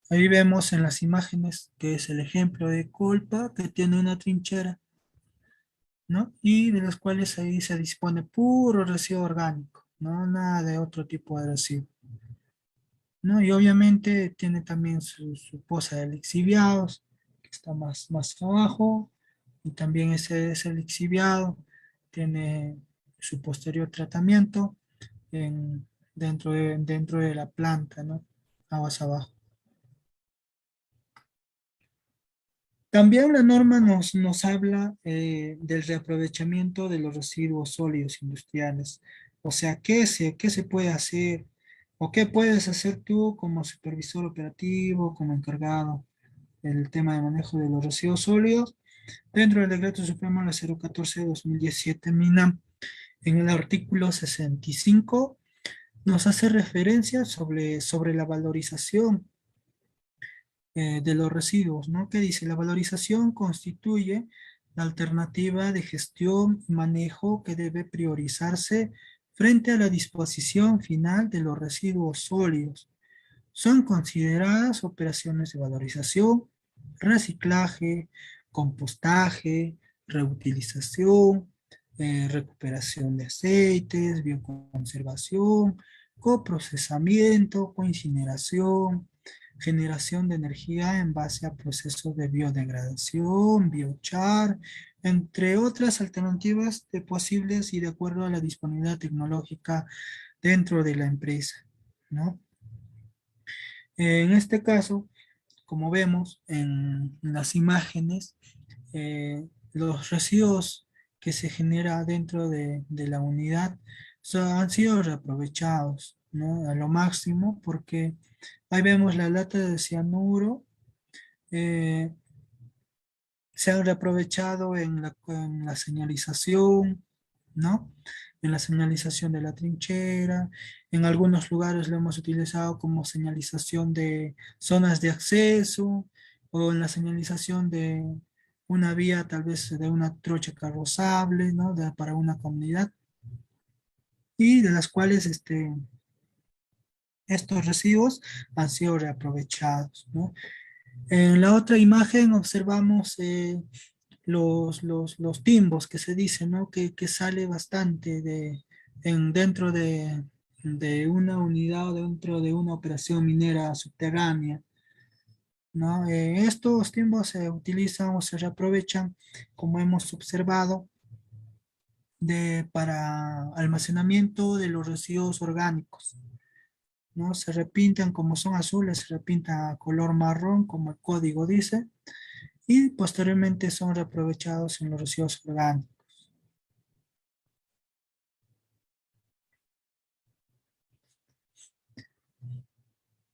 Ahí vemos en las imágenes que es el ejemplo de Colpa, que tiene una trinchera, ¿no? Y de las cuales ahí se dispone puro residuo orgánico, ¿no? Nada de otro tipo de residuo, ¿no? Y obviamente tiene también su poza de lixiviados, que está más abajo, y también ese lixiviado tiene su posterior tratamiento en, dentro de la planta, ¿no? Aguas abajo. También la norma nos habla del reaprovechamiento de los residuos sólidos industriales. O sea, qué se puede hacer o qué puedes hacer tú como supervisor operativo, como encargado del tema de manejo de los residuos sólidos dentro del Decreto Supremo la 014 de 2017 MINAM. En el artículo 65 nos hace referencia sobre la valorización de los residuos, ¿no? Que dice, la valorización constituye la alternativa de gestión y manejo que debe priorizarse frente a la disposición final de los residuos sólidos. Son consideradas operaciones de valorización, reciclaje, compostaje, reutilización, recuperación de aceites, bioconservación, coprocesamiento, coincineración, generación de energía en base a procesos de biodegradación, biochar, entre otras alternativas de posibles y de acuerdo a la disponibilidad tecnológica dentro de la empresa, ¿no? En este caso, como vemos en las imágenes, los residuos que se genera dentro de la unidad han sido reaprovechados, ¿no? A lo máximo, porque ahí vemos la lata de cianuro, eh, se han reaprovechado en la señalización, ¿no? En la señalización de la trinchera. En algunos lugares lo hemos utilizado como señalización de zonas de acceso o en la señalización de una vía, tal vez de una trocha carrozable, ¿no? Para una comunidad y de las cuales estos residuos han sido reaprovechados, ¿no? En la otra imagen observamos los timbos que se dice, ¿no? Que sale bastante dentro de una unidad o dentro de una operación minera subterránea, ¿no? Estos timbos se utilizan o se reaprovechan, como hemos observado, para almacenamiento de los residuos orgánicos, ¿no? Se repintan como son azules, se repinta a color marrón, como el código dice, y posteriormente son reaprovechados en los residuos orgánicos.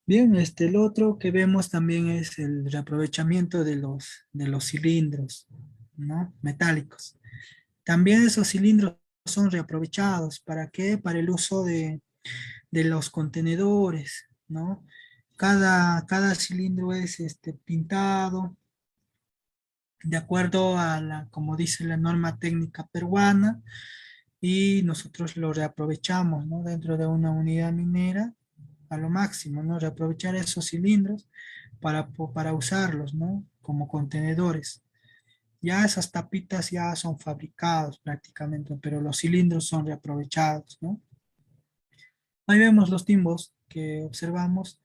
Bien, el otro que vemos también es el reaprovechamiento de los cilindros, ¿no? Metálicos. También esos cilindros son reaprovechados. ¿Para qué? Para el uso de los contenedores, ¿no? Cada cilindro es pintado de acuerdo a la, como dice la norma técnica peruana, y nosotros lo reaprovechamos, ¿no? Dentro de una unidad minera a lo máximo, ¿no? Reaprovechar esos cilindros para usarlos, ¿no? Como contenedores. Ya esas tapitas ya son fabricados prácticamente, pero los cilindros son reaprovechados, ¿no? Ahí vemos los timbos que observamos,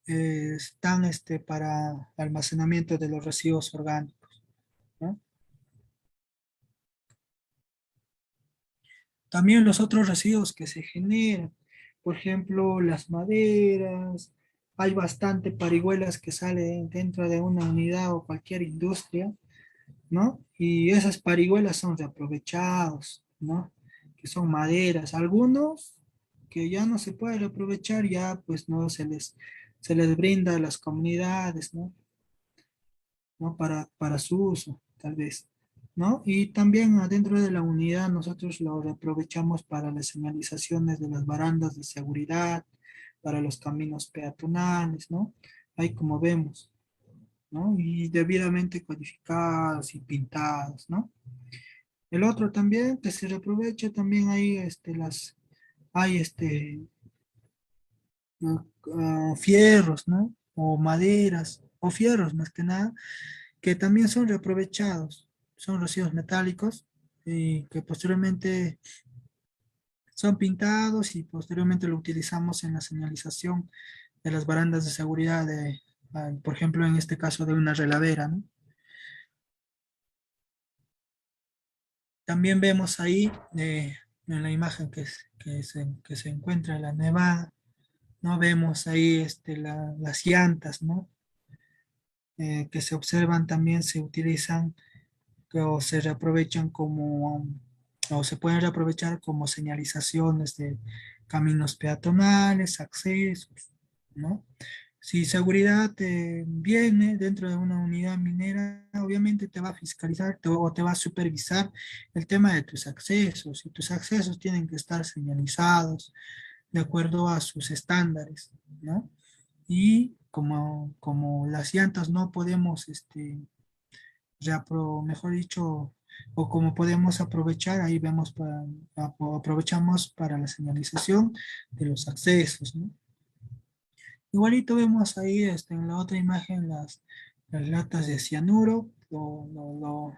están para almacenamiento de los residuos orgánicos, ¿no? También los otros residuos que se generan, por ejemplo, las maderas, hay bastante parihuelas que salen dentro de una unidad o cualquier industria, ¿no? Y esas parihuelas son reaprovechados, ¿no? Que son maderas. Algunos que ya no se puede reaprovechar, ya pues no se les brinda a las comunidades, ¿no? ¿No? Para su uso, tal vez, ¿no? Y también adentro de la unidad nosotros lo aprovechamos para las señalizaciones de las barandas de seguridad, para los caminos peatonales, ¿no? Ahí como vemos, ¿no? Y debidamente codificados y pintados, ¿no? El otro también que se reaprovecha también hay hay fierros, ¿no? O maderas, o fierros más que nada, que también son reaprovechados, son residuos metálicos y que posteriormente son pintados y posteriormente lo utilizamos en la señalización de las barandas de seguridad por ejemplo, en este caso de una reladera, ¿no? También vemos ahí en la imagen que se encuentra en la nevada, ¿no? Vemos ahí las llantas, ¿no? Que se observan también se utilizan o se reaprovechan o se pueden reaprovechar como señalizaciones de caminos peatonales, accesos, ¿no? Si seguridad viene dentro de una unidad minera, obviamente te va a fiscalizar o te va a supervisar el tema de tus accesos, y tus accesos tienen que estar señalizados de acuerdo a sus estándares, ¿no? Y como las llantas no podemos mejor dicho, o como podemos aprovechar, ahí vemos aprovechamos para la señalización de los accesos, ¿no? Igualito vemos ahí en la otra imagen las latas de cianuro, lo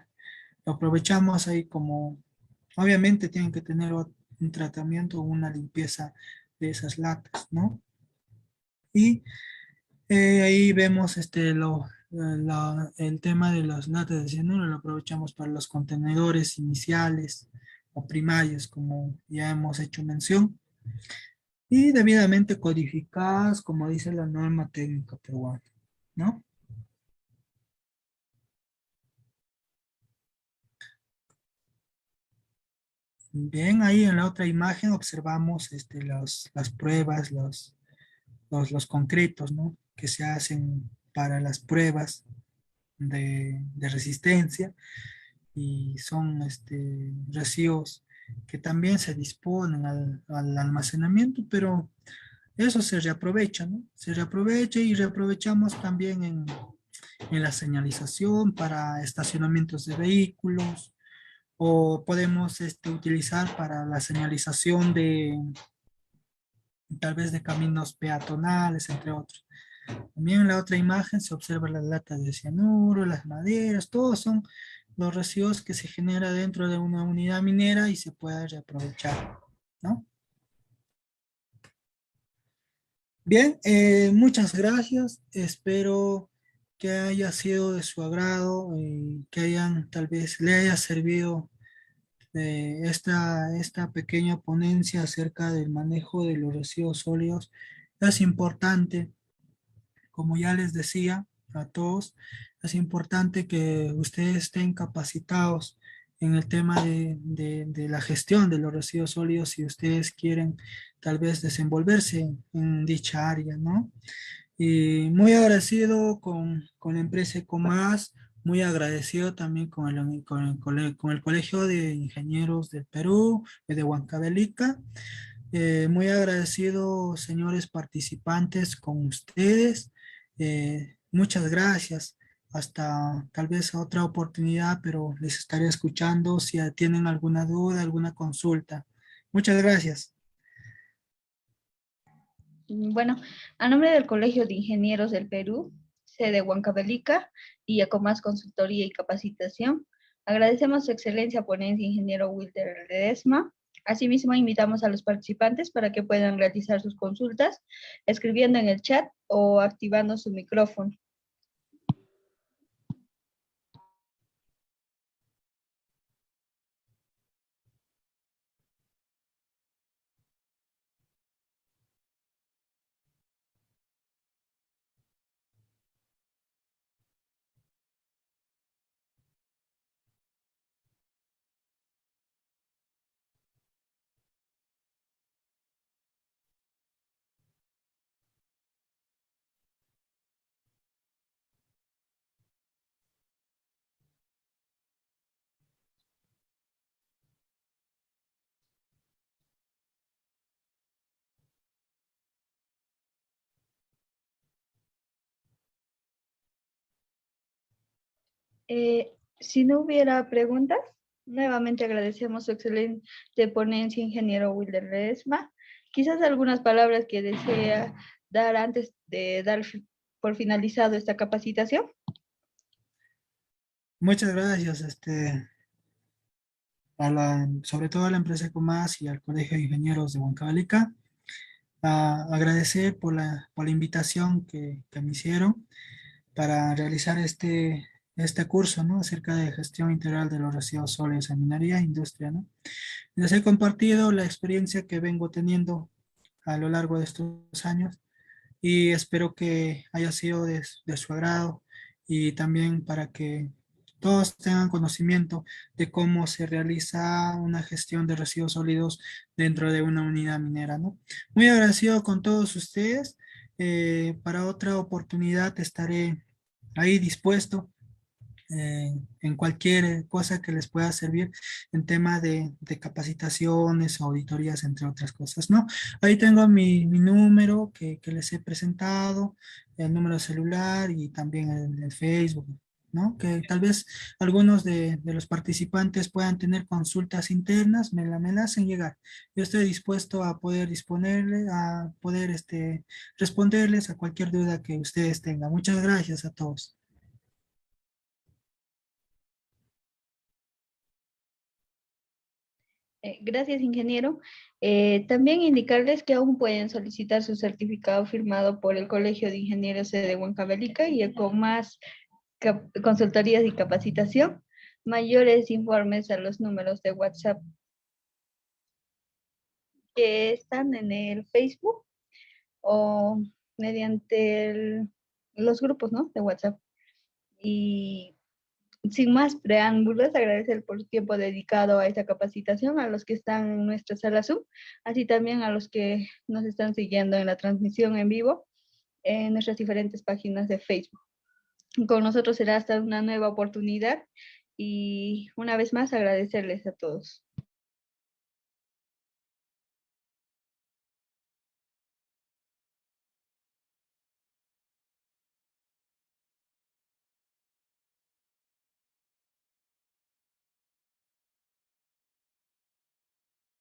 aprovechamos ahí como, obviamente tienen que tener un tratamiento, una limpieza de esas latas, ¿no? Y ahí vemos el tema de las latas de cianuro, lo aprovechamos para los contenedores iniciales o primarios, como ya hemos hecho mención, y debidamente codificadas, como dice la norma técnica peruana, ¿no? Bien, ahí en la otra imagen observamos las pruebas, los concretos, ¿no? Que se hacen para las pruebas de resistencia, y son residuos que también se disponen al almacenamiento, pero eso se reaprovecha, ¿no? Se reaprovecha y reaprovechamos también en la señalización para estacionamientos de vehículos, o podemos utilizar para la señalización de tal vez de caminos peatonales, entre otros. También en la otra imagen se observan las latas de cianuro, las maderas, todos son los residuos que se genera dentro de una unidad minera y se puede reaprovechar, ¿no? Bien, muchas gracias. Espero que haya sido de su agrado y que tal vez le haya servido esta pequeña ponencia acerca del manejo de los residuos sólidos. Es importante, como ya les decía a todos, es importante que ustedes estén capacitados en el tema de la gestión de los residuos sólidos si ustedes quieren tal vez desenvolverse en dicha área, ¿no? Y muy agradecido con la empresa Ecomas, muy agradecido también con el Colegio de Ingenieros del Perú, de Huancavelica. Muy agradecido, señores participantes, con ustedes. Muchas gracias. hasta tal vez otra oportunidad, pero les estaré escuchando si tienen alguna duda, alguna consulta. Muchas gracias. Bueno, a nombre del Colegio de Ingenieros del Perú, sede Huancavelica y Ecomas Consultoría y Capacitación, agradecemos su excelencia ponencia ingeniero Wilder Ledesma. Asimismo, invitamos a los participantes para que puedan realizar sus consultas escribiendo en el chat o activando su micrófono. Si no hubiera preguntas, nuevamente agradecemos su excelente ponencia, ingeniero Wilder Ledesma. Quizás algunas palabras que desea dar antes de dar por finalizado esta capacitación. Muchas gracias, sobre todo a la empresa Ecomas y al Colegio de Ingenieros de Huancavelica. Agradecer por la invitación que me hicieron para realizar este curso, ¿no? Acerca de gestión integral de los residuos sólidos en minería e industria, ¿no? Les he compartido la experiencia que vengo teniendo a lo largo de estos años y espero que haya sido de su agrado y también para que todos tengan conocimiento de cómo se realiza una gestión de residuos sólidos dentro de una unidad minera, ¿no? Muy agradecido con todos ustedes. Para otra oportunidad estaré ahí dispuesto en cualquier cosa que les pueda servir en tema de capacitaciones o auditorías, entre otras cosas, ¿no? Ahí tengo mi número que les he presentado, el número de celular y también el Facebook, ¿no? Que tal vez algunos de los participantes puedan tener consultas internas, me la hacen llegar. Yo estoy dispuesto a poder disponerle, a poder responderles a cualquier duda que ustedes tengan. Muchas gracias a todos. Gracias, ingeniero. También indicarles que aún pueden solicitar su certificado firmado por el Colegio de Ingenieros de Huancavelica y con más consultorías y capacitación. Mayores informes a los números de WhatsApp que están en el Facebook o mediante los grupos, ¿no? De WhatsApp. Y sin más preámbulos, agradecer por su tiempo dedicado a esta capacitación, a los que están en nuestra sala Zoom, así también a los que nos están siguiendo en la transmisión en vivo en nuestras diferentes páginas de Facebook. Con nosotros será hasta una nueva oportunidad y una vez más agradecerles a todos.